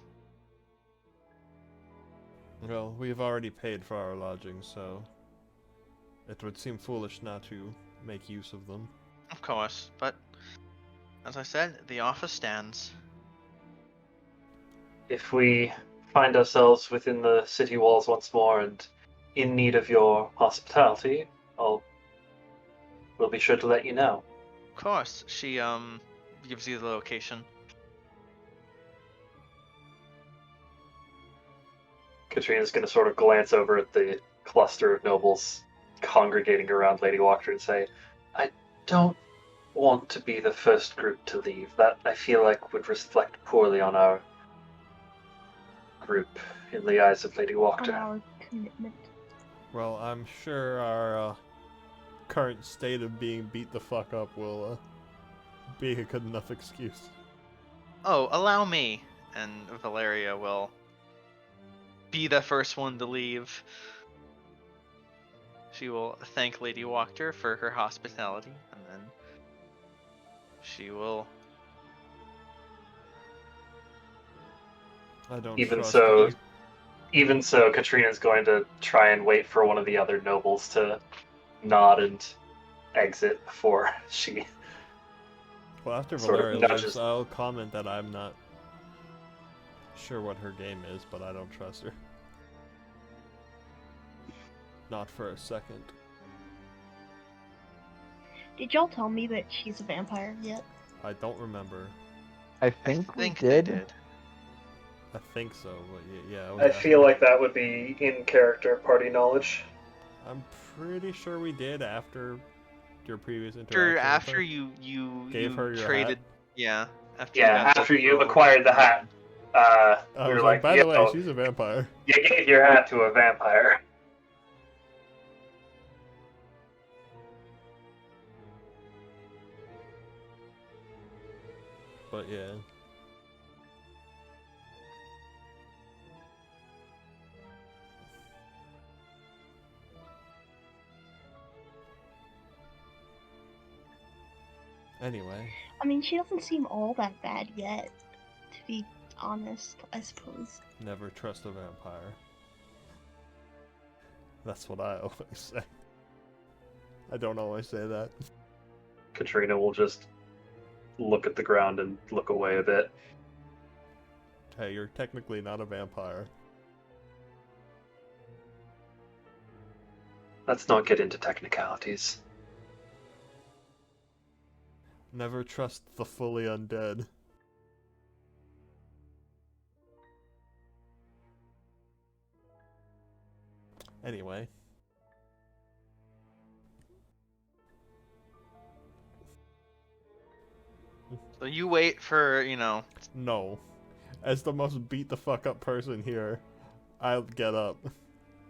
Well, we've already paid for our lodging, so it would seem foolish not to make use of them. Of course, but as I said, the offer stands. if we find ourselves within the city walls once more and in need of your hospitality, we'll be sure to let you know. Of course, she gives you the location. Katrina's going to sort of glance over at the cluster of nobles congregating around Lady Walker and say, I don't want to be the first group to leave. That, I feel like, would reflect poorly on our group in the eyes of Lady On Walker. our commitment. Well, I'm sure our current state of being beat the fuck up will be a good enough excuse. Oh, allow me. And Valeria will be the first one to leave. She will thank Lady Walker for her hospitality, and then she will. I don't Even trust so, you. even so, Katrina's going to try and wait for one of the other nobles to nod and exit before she. Well, after sort of Valeria nudges. leaves, I'll comment that I'm not sure what her game is, but I don't trust her. Not for a second. Did y'all tell me that she's a vampire yet? I don't remember. I think we they did. did. I think so, but yeah. I feel like that would be in character party knowledge. I'm pretty sure we did after your previous After interaction. after with her. you Gave her your traded, hat? yeah. After Yeah, got after the you robe. acquired the hat, I we was were like, by the way, yo, she's a vampire. you gave your hat to a vampire. But yeah. Anyway. I mean, she doesn't seem all that bad yet, to be honest, I suppose. Never trust a vampire. That's what I always say. I don't always say that. Katrina will just look at the ground and look away a bit. Hey, you're technically not a vampire. Let's not get into technicalities. Never trust the fully undead. Anyway. So you wait for, No. As the most beat the fuck up person here, I'll get up.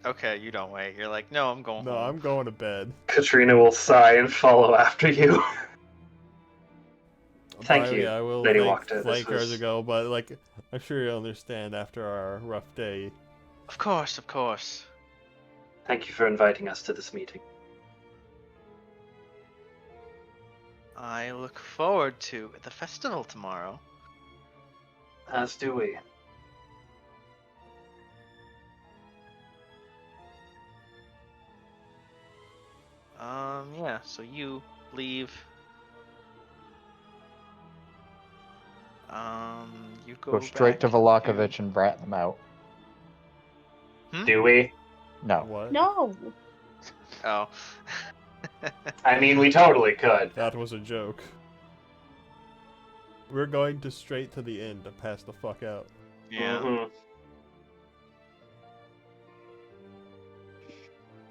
Okay, you don't wait. You're like, no, I'm going No, home. I'm going to bed. Katrina will sigh and follow after you. Thank you, I will Lady thank Wakta. Flankers ago, but like, I'm sure you'll understand after our rough day. Of course, of course. Thank you for inviting us to this meeting. I look forward to the festival tomorrow. As do we. Yeah, so you leave. You Go straight to back Velakovich and brat them out. Do we? No. What? No! Oh. I mean, we totally could. That was a joke. We're going to straight to the end to pass the fuck out. Yeah. Mhm.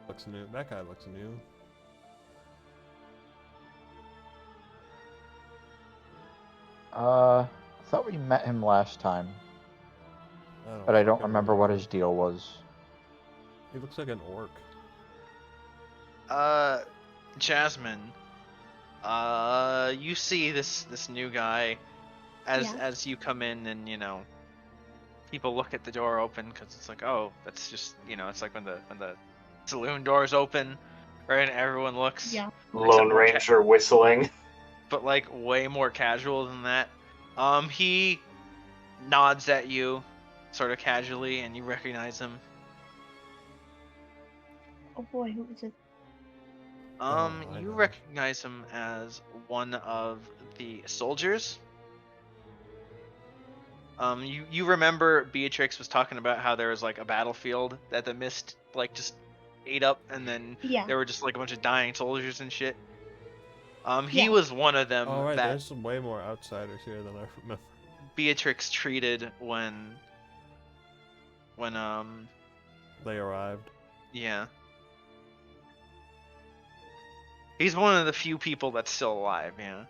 Looks new. That guy looks new. I thought we met him last time, but I don't fucking remember what his deal was. He looks like an orc. Jasmine, you see this new guy Yeah. as you come in, and people look at the door open because it's like, oh, that's just it's like when the saloon doors open, right, and everyone looks. Yeah. Lone more Ranger whistling. but like way more casual than that. He nods at you, sort of casually, and you recognize him. Oh boy, who is it? I You know. recognize him as one of the soldiers. You remember Beatrix was talking about how there was like a battlefield that the mist like just ate up, and then Yeah. there were just like a bunch of dying soldiers and shit. He Yeah. was one of them Oh, right, that there's some way more outsiders here than I remember. Beatrix treated when They arrived. yeah. He's one of the few people that's still alive, yeah.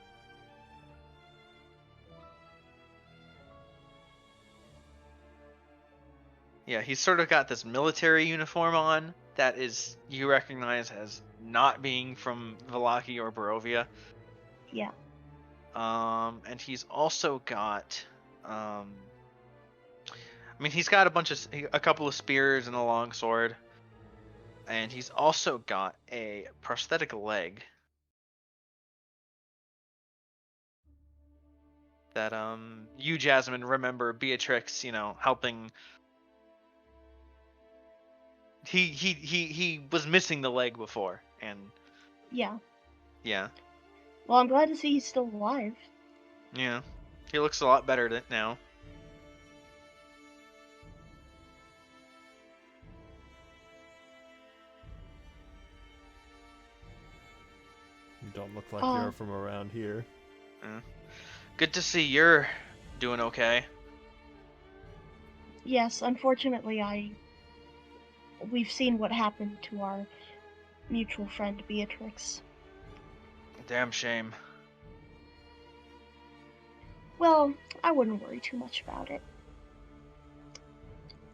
Yeah, he's sort of got this military uniform on that is you recognize as not being from Vallaki or Barovia. Yeah. And he's also got he's got a couple of spears and a long sword. And he's also got a prosthetic leg that you, Jasmine, remember Beatrix, helping. He was missing the leg before, and Yeah. yeah, Well, I'm glad to see he's still alive. yeah, he looks a lot better now. You don't look like you're from around here. Good to see you're doing okay. Yes, unfortunately, we've seen what happened to our mutual friend Beatrix. Damn shame. Well, I wouldn't worry too much about it.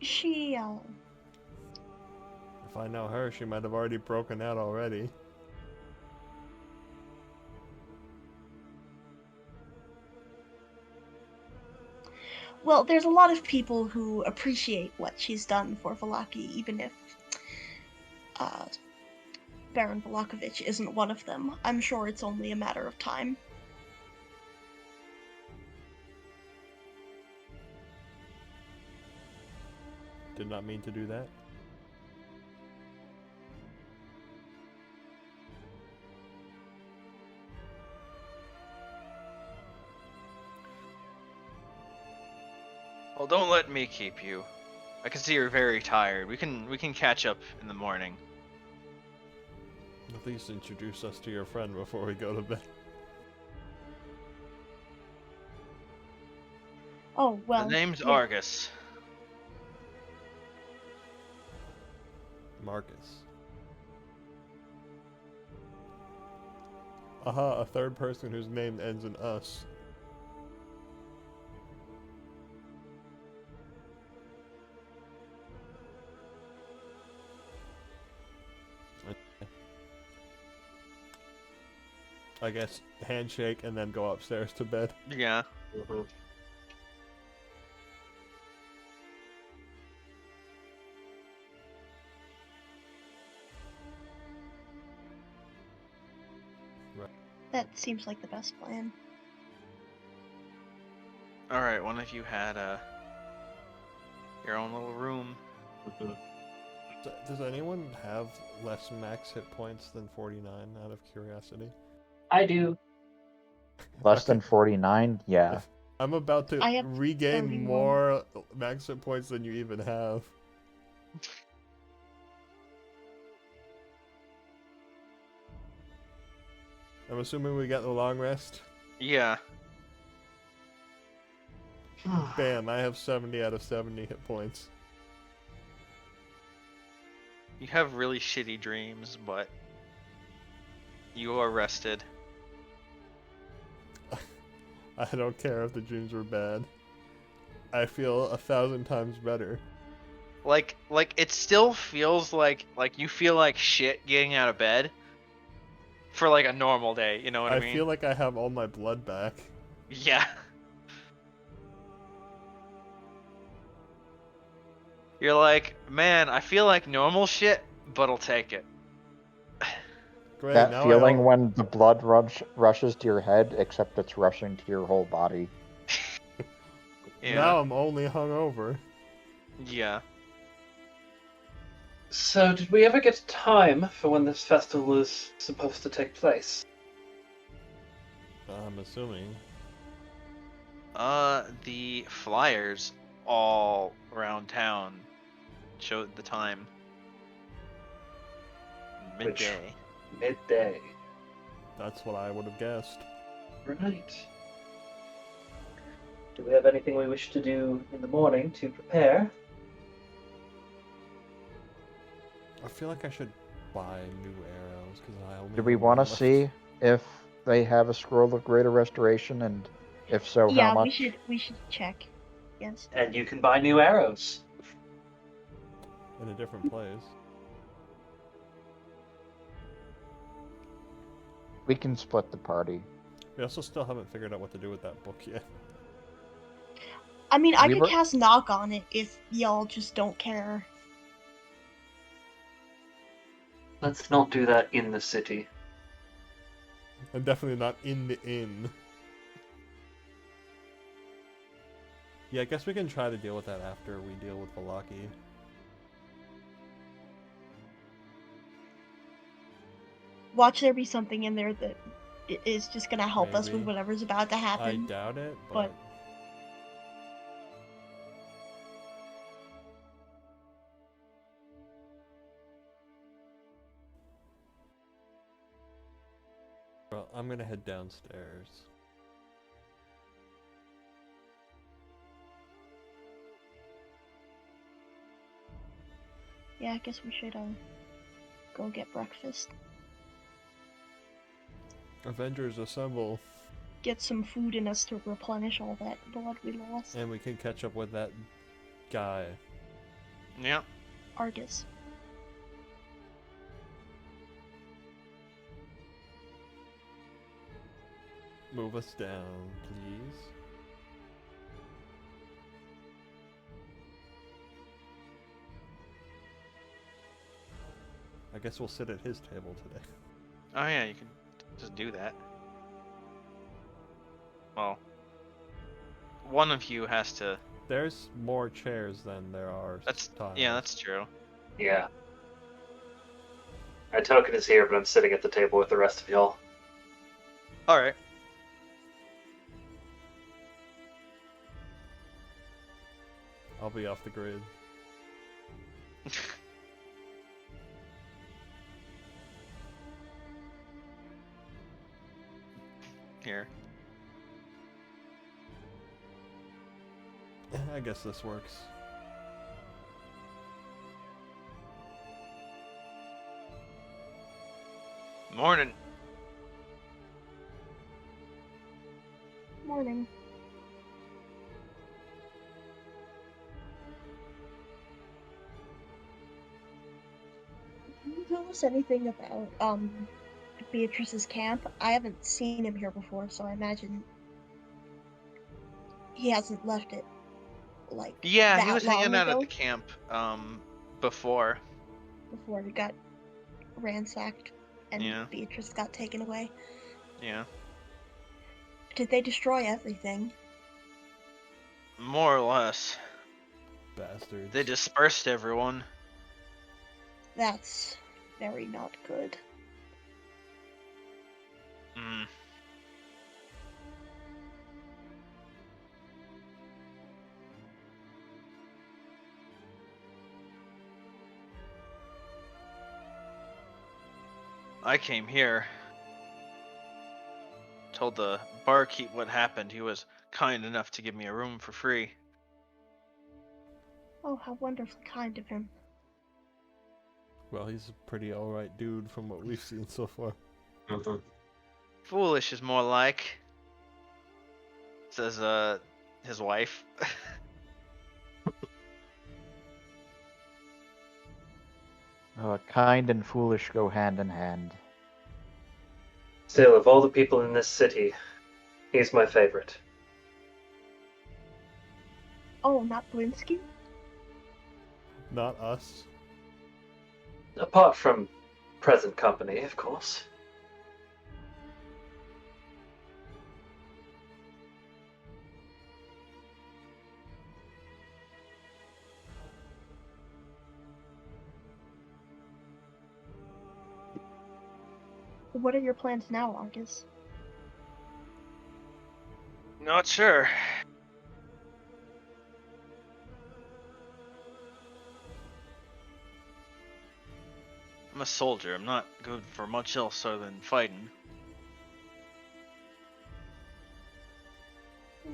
She, If I know her, she might have already broken out already. well, there's a lot of people who appreciate what she's done for Vlocky, even if Baron Volakovich isn't one of them. I'm sure it's only a matter of time. Did not mean to do that. Well, don't let me keep you. I can see you're very tired. We can catch up in the morning. At least introduce us to your friend before we go to bed. Oh, well. The name's yeah. Argus. Marcus. Aha, a third person whose name ends in us. I guess handshake and then go upstairs to bed. Yeah. Mm-hmm. That seems like the best plan. All right. One of you had your own little room. Mm-hmm. Does anyone have less max hit points than 49 out of curiosity? I do. Less Okay. than 49? Yeah. I'm about to I have regain 31. more max hit points than you even have. I'm assuming we got the long rest. Yeah. Bam, I have 70 out of 70 hit points. You have really shitty dreams, but you are rested. I don't care if the dreams were bad. I feel 1,000 times better. Like it still feels like you feel like shit getting out of bed for like a normal day, you know what I mean? feel like I have all my blood back. Yeah. You're like, man, I feel like normal shit, but I'll take it. Great, That now feeling when the blood rushes to your head, except it's rushing to your whole body. Yeah. Now I'm only hungover. Yeah. So, did we ever get a time for when this festival is supposed to take place? I'm assuming. The flyers all around town showed the time. Midday. Midday. That's what I would have guessed. Right. Do we have anything we wish to do in the morning to prepare? I feel like I should buy new arrows because I only. Do we have want to one left. see if they have a scroll of greater restoration, and if so, Yeah, how much? we should check. Yes. And you can buy new arrows. in a different place? We can split the party. We also still haven't figured out what to do with that book yet. I mean, I We could were- cast knock on it if y'all just don't care. Let's not do that in the city. And definitely not in the inn. Yeah, I guess we can try to deal with that after we deal with Vlocky. Watch there be something in there that is just gonna help us with Maybe. whatever's about to I happen. doubt it, but- but... Well, I'm gonna head downstairs. Yeah, I guess we should go get breakfast. Avengers assemble, Get some food in us to replenish all that blood we lost. and we can catch up with that guy. Yeah. Argus. Move us down, please. I guess we'll sit at his table today. Oh yeah, you can just do that. Well, one of you has to. There's more chairs than there are tiles. Yeah, that's true. Yeah. My token is here, but I'm sitting at the table with the rest of y'all. All right. I'll be off the grid. Here. I guess this works. Morning. Morning. Can you tell us anything about Beatrice's camp? I haven't seen him here before, so I imagine he hasn't left it like Yeah, that he was hanging long out at ago the camp before. before it got ransacked and Yeah. Beatrice got taken away. Yeah. Did they destroy everything? More or less. Bastards. They dispersed everyone. That's very not good. Mm. I came here. Told the barkeep what happened. He was kind enough to give me a room for free. Oh, how wonderfully kind of him. Well, he's a pretty alright dude from what we've seen so far. Foolish is more like. says his wife. Kind and foolish go hand in hand. Still, of all the people in this city, he's my favorite. Oh, not Blinsky? Not us. Apart from present company, of course. What are your plans now, Argus? Not sure. I'm a soldier. I'm not good for much else other than fighting.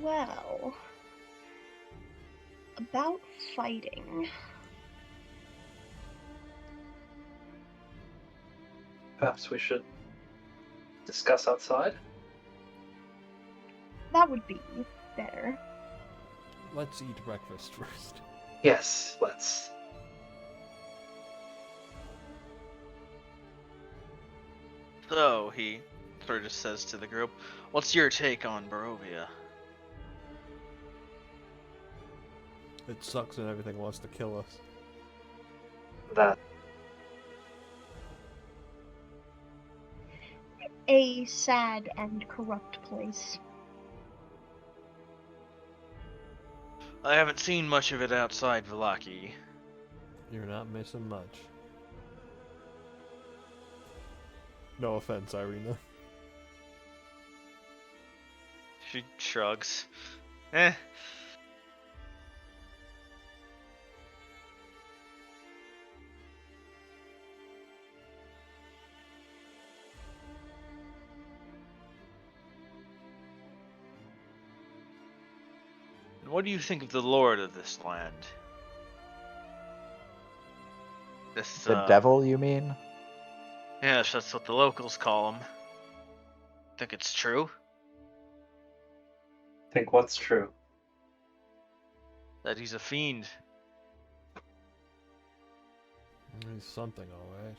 Well, about fighting. Perhaps we should discuss outside? That would be better. Let's eat breakfast first. Yes, let's. So he sort of says to the group, "What's your take on Barovia?" It sucks and everything wants to kill us. That. A sad and corrupt place. I haven't seen much of it outside Vallaki. You're not missing much. No offense, Irina. She shrugs. Eh. And what do you think of the lord of this land? This, The devil, you mean? Yes, that's what the locals call him. Think it's true? Think what's true. That he's a fiend. He's something, alright.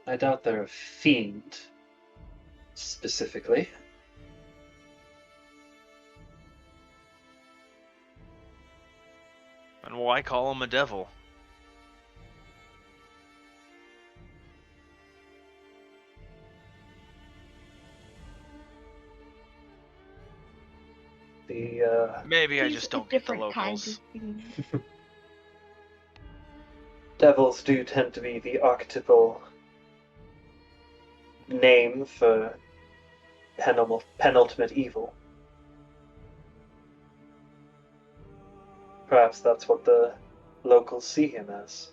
I doubt they're a fiend. Specifically. And why call him a devil? Maybe I He's just a don't get the different kind locals. of fiend. Devils do tend to be the archetypal name for penultimate evil. Perhaps that's what the locals see him as.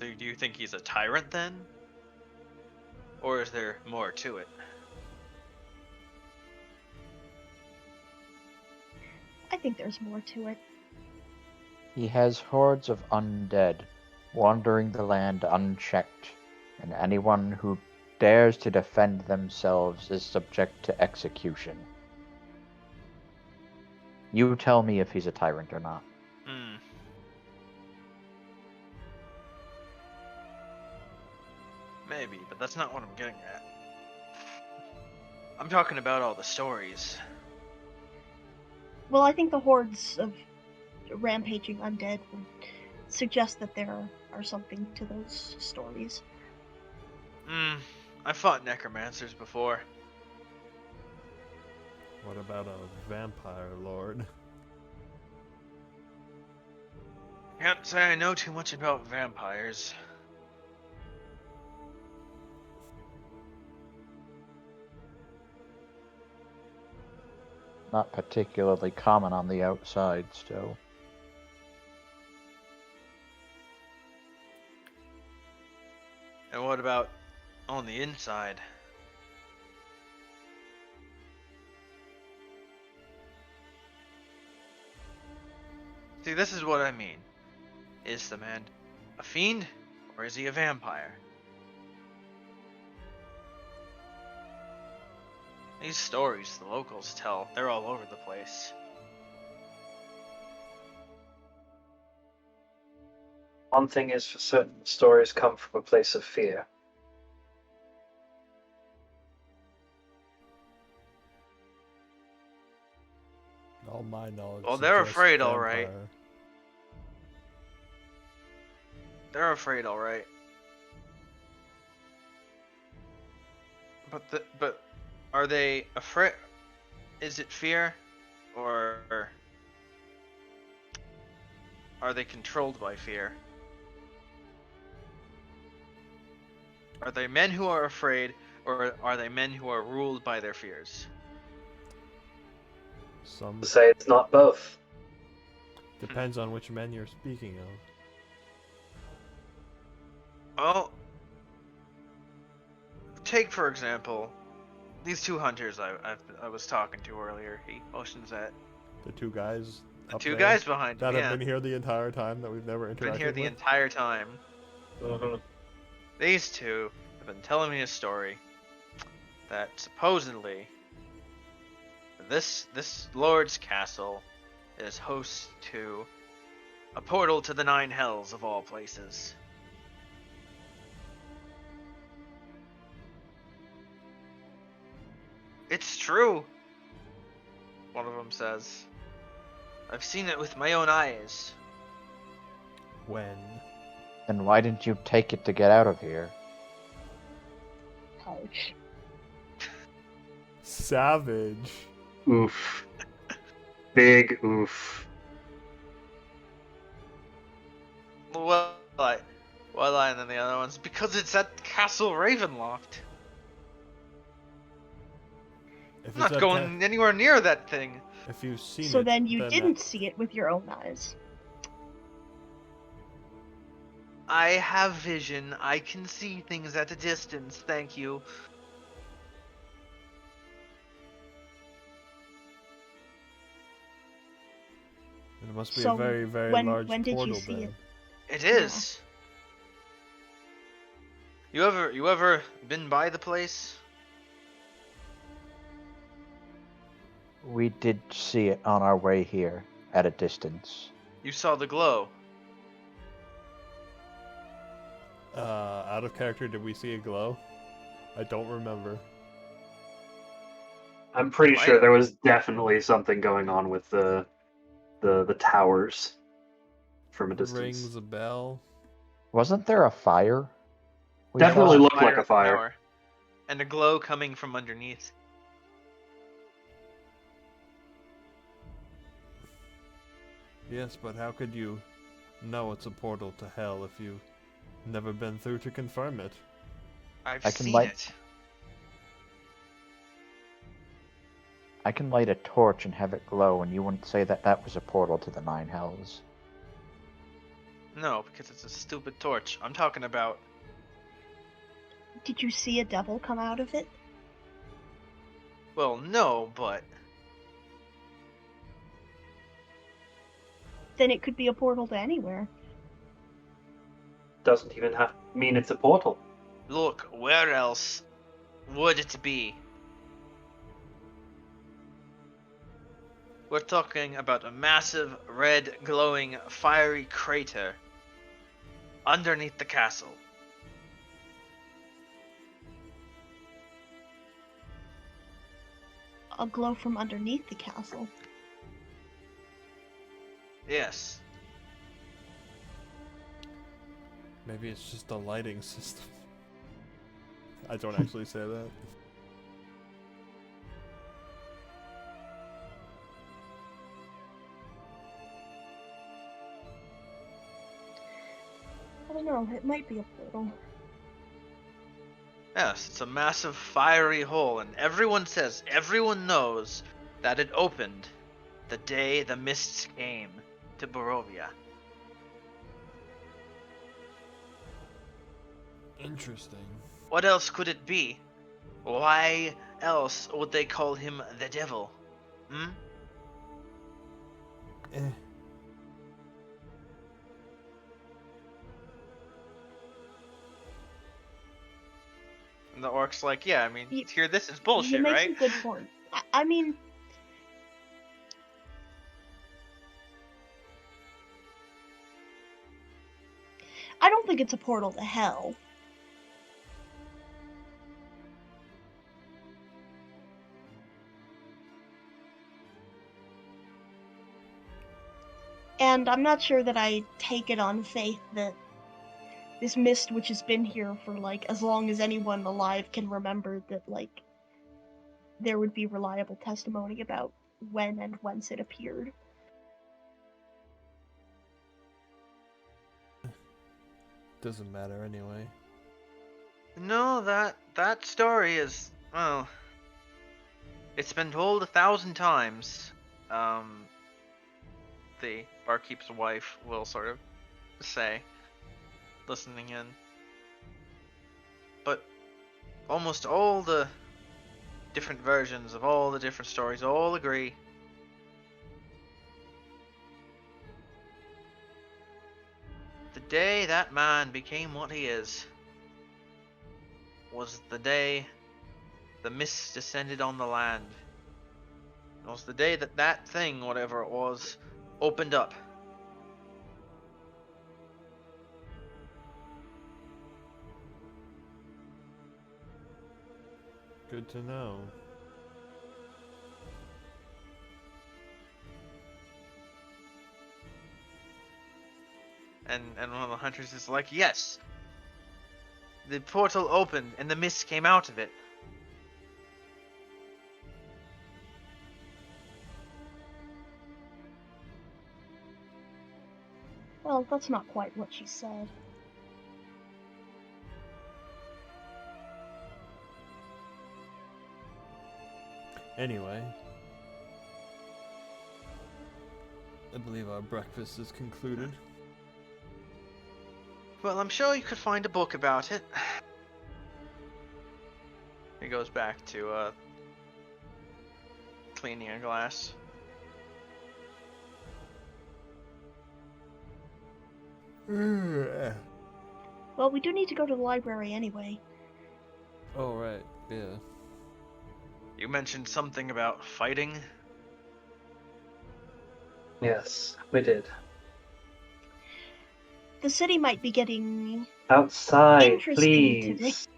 So do you think he's a tyrant then? Or is there more to it? I think there's more to it. He has hordes of undead wandering the land unchecked, and anyone who dares to defend themselves is subject to execution. You tell me if he's a tyrant or not. Maybe, but that's not what I'm getting at. I'm talking about all the stories. Well, I think the hordes of rampaging undead would suggest that there are something to those stories. I fought necromancers before. What about a vampire lord? Can't say I know too much about vampires. Not particularly common on the outside, still. And what about on the inside? See, this is what I mean. Is the man a fiend, or is he a vampire? These stories the locals tell, they're all over the place. One thing is for certain, stories come from a place of fear. All my knowledge. Well, they're suggests afraid, all right. vampire. They're afraid, all right. But are they afraid? Is it fear, or are they controlled by fear? Are they men who are afraid, or are they men who are ruled by their fears? Some To say it's not both. depends on which men you're speaking of. Well, take for example these two hunters I was talking to earlier. He motions at The two guys. the up two there guys behind that me. have Yeah, been here the entire time that we've never interacted been here the with. entire time. Mhm. These two have been telling me a story that supposedly this lord's castle is host to a portal to the nine hells of all places. It's true, one of them says. I've seen it with my own eyes. When? Then why didn't you take it to get out of here? Ouch. Savage. Oof. Big oof. Well, and then the other ones, because it's at Castle Ravenloft. If I'm not going anywhere near that thing. if you've seen So it, then you that- didn't see it with your own eyes. I have vision. I can see things at a distance, thank you. It must be So a very, very when- large when did you portal see then. it? It is. You ever been by the place? We did see it on our way here, at a distance. You saw the glow. Out of character, did we see a glow? I don't remember. I'm pretty Why- sure there was definitely something going on with the towers from a distance. Rings a bell. Wasn't there a fire? We Definitely saw? looked like a at the fire. tower, and a glow coming from underneath. Yes, but how could you know it's a portal to hell if you've never been through to confirm it? I've I can seen light- it. I can light a torch and have it glow, and you wouldn't say that that was a portal to the Nine Hells. No, because it's a stupid torch. I'm talking about. Did you see a devil come out of it? Well, no, but Then it could be a portal to anywhere. Doesn't even have to mean it's a portal. look, where else would it be? We're talking about a massive, red, glowing, fiery crater underneath the castle. A glow from underneath the castle. Yes. Maybe it's just a lighting system. I don't actually say that. I don't know, it might be a portal. Yes, it's a massive fiery hole, and everyone knows that it opened the day the mists came to Barovia. Interesting. What else could it be? Why else would they call him the devil? Hmm? Eh. And the orc's like, yeah, I mean, You- here, this is You bullshit, make right? some good points. I mean, I don't think it's a portal to hell. And I'm not sure that I take it on faith that this mist, which has been here for, like, as long as anyone alive can remember, that, like, there would be reliable testimony about when and whence it appeared. Doesn't matter anyway. No, that story is, well, it's been told 1,000 times. The barkeep's wife will sort of say, listening in. But almost all the different versions of all the different stories all agree. The day that man became what he is was the day the mist descended on the land. It was the day that that thing, whatever it was, opened up. Good to know. And one of the hunters is like, yes, the portal opened and the mist came out of it. Well, that's not quite what she said. Anyway, I believe our breakfast is concluded. Well, I'm sure you could find a book about it. He goes back to cleaning a glass. Well, we do need to go to the library anyway. Oh, right, yeah. You mentioned something about fighting. Yes, we did. The city might be getting Outside, interesting today. please.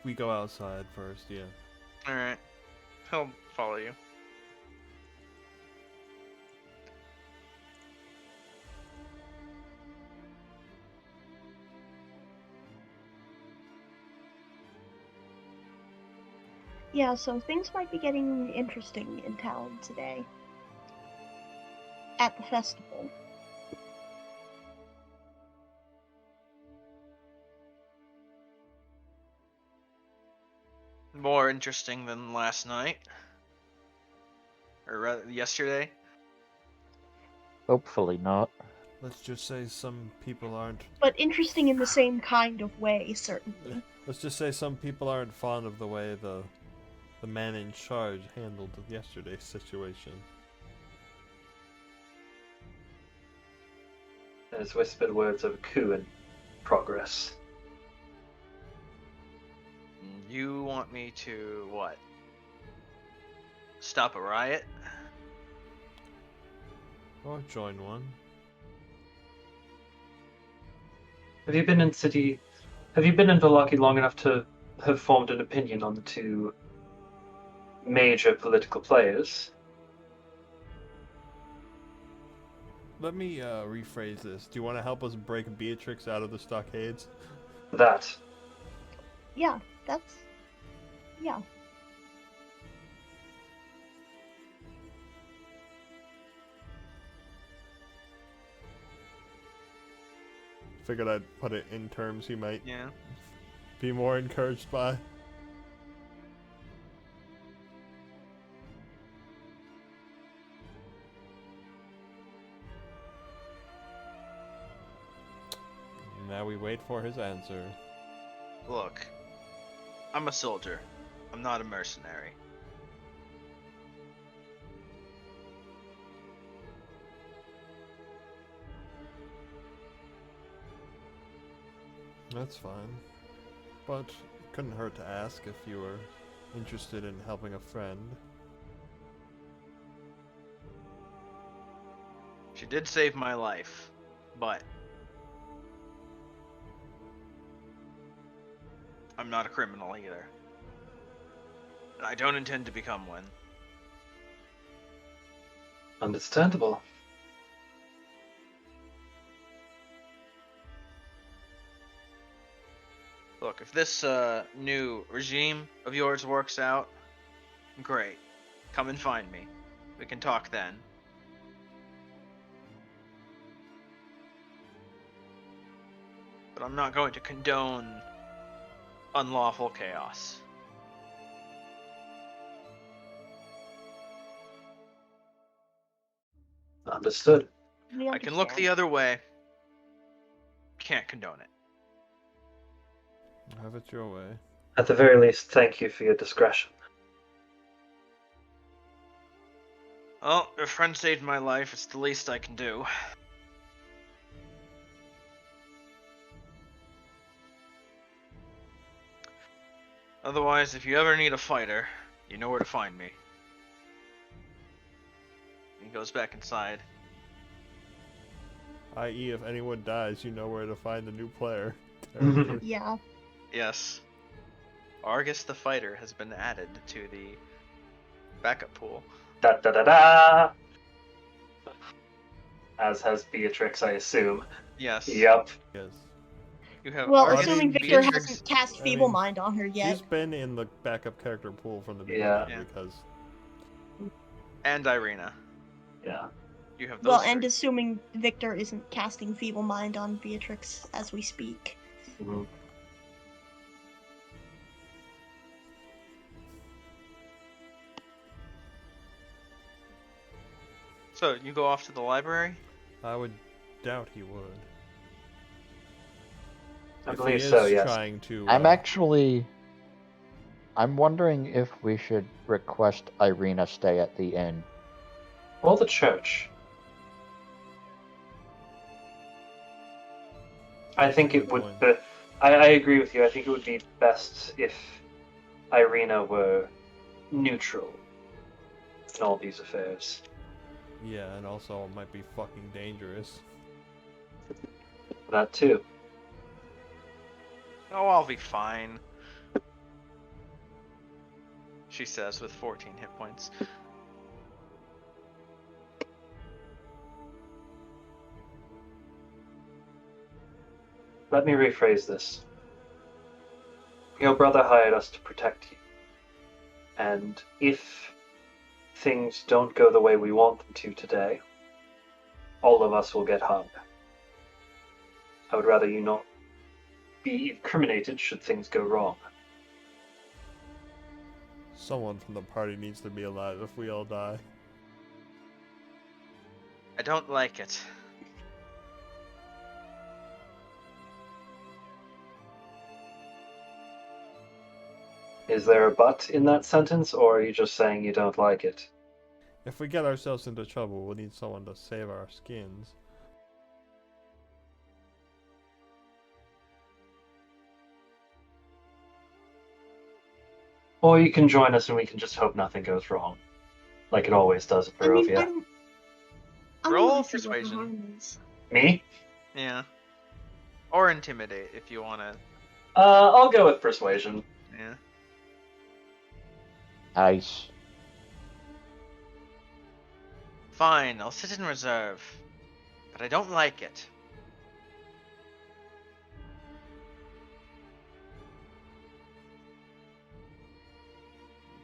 We go outside first, yeah. Alright. He'll follow you. Yeah, so things might be getting interesting in town today. At the festival. More interesting than last night. Or rather, yesterday. Hopefully not. Let's just say some people aren't... But interesting in the same kind of way, certainly. Let's just say some people aren't fond of the way the man in charge handled yesterday's situation. There's whispered words of a coup in progress. You want me to, what? Stop a riot? Or join one. Have you been in Vlocky long enough to have formed an opinion on the two major political players? Let me rephrase this. Do you want to help us break Beatrix out of the stockades? That. Yeah, that's... yeah. Figured I'd put it in terms he might Yeah. be more encouraged by. Now we wait for his answer. Look, I'm a soldier. I'm not a mercenary. That's fine. But Couldn't hurt to ask if you were interested in helping a friend. She did save my life, but I'm not a criminal either. And I don't intend to become one. Understandable. Look, if this new regime of yours works out, great. Come and find me. We can talk then. But I'm not going to condone unlawful chaos. Understood. We I can look the understand. other way. Can't condone it. Have it your way. At the very least, thank you for your discretion. Well, your friend saved my life. It's the least I can do. Otherwise, if you ever need a fighter, you know where to find me. He goes back inside. I.e., if anyone dies, you know where to find the new player. Yeah. Yes. Argus the fighter has been added to the backup pool. Da da da da! As has Beatrix, I assume. Yes. Yep. Yes. You have Well, Argus, assuming mean, Victor Beatrix, hasn't cast I Feeble mean, Mind on her yet. She's been in the backup character pool from the beginning Yeah. because and Irina. Yeah. You have those Well, and three. assuming Victor isn't casting Feeble Mind on Beatrix as we speak. Mhm. So, you go off to the library? I would doubt he would. I If believe he is so, yes. trying to. I'm wondering if we should request Irina stay at the inn. Or the church. I think it would. I agree with you. I think it would be best if Irina were neutral in all these affairs. Yeah, and also it might be fucking dangerous. That too. Oh, I'll be fine. She says with 14 hit points. Let me rephrase this. Your brother hired us to protect you. And if things don't go the way we want them to today, all of us will get hung. I would rather you not be incriminated should things go wrong. Someone from the party needs to be alive if we all die. I don't like it. Is there a but in that sentence, or are you just saying you don't like it? If we get ourselves into trouble, we'll need someone to save our skins. Or you can join us and we can just hope nothing goes wrong. Like it always does at I mean, Barovia. I don't Roll wanna see what the persuasion. harm is. Me? Yeah. Or intimidate if you want to. I'll go with persuasion. Yeah. Nice. Fine, I'll sit in reserve. But I don't like it.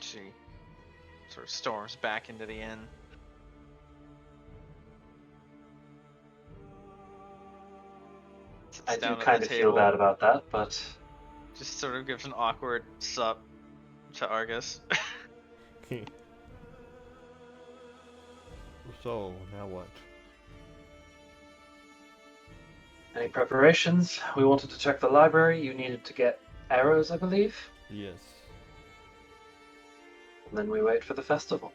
She sort of storms back into the inn. Sits I do down at kind the of feel table, bad about that, but just sort of gives an awkward sup to Argus. So, now what? any preparations? We wanted to check the library. You needed to get arrows, I believe. Yes. And then we wait for the festival.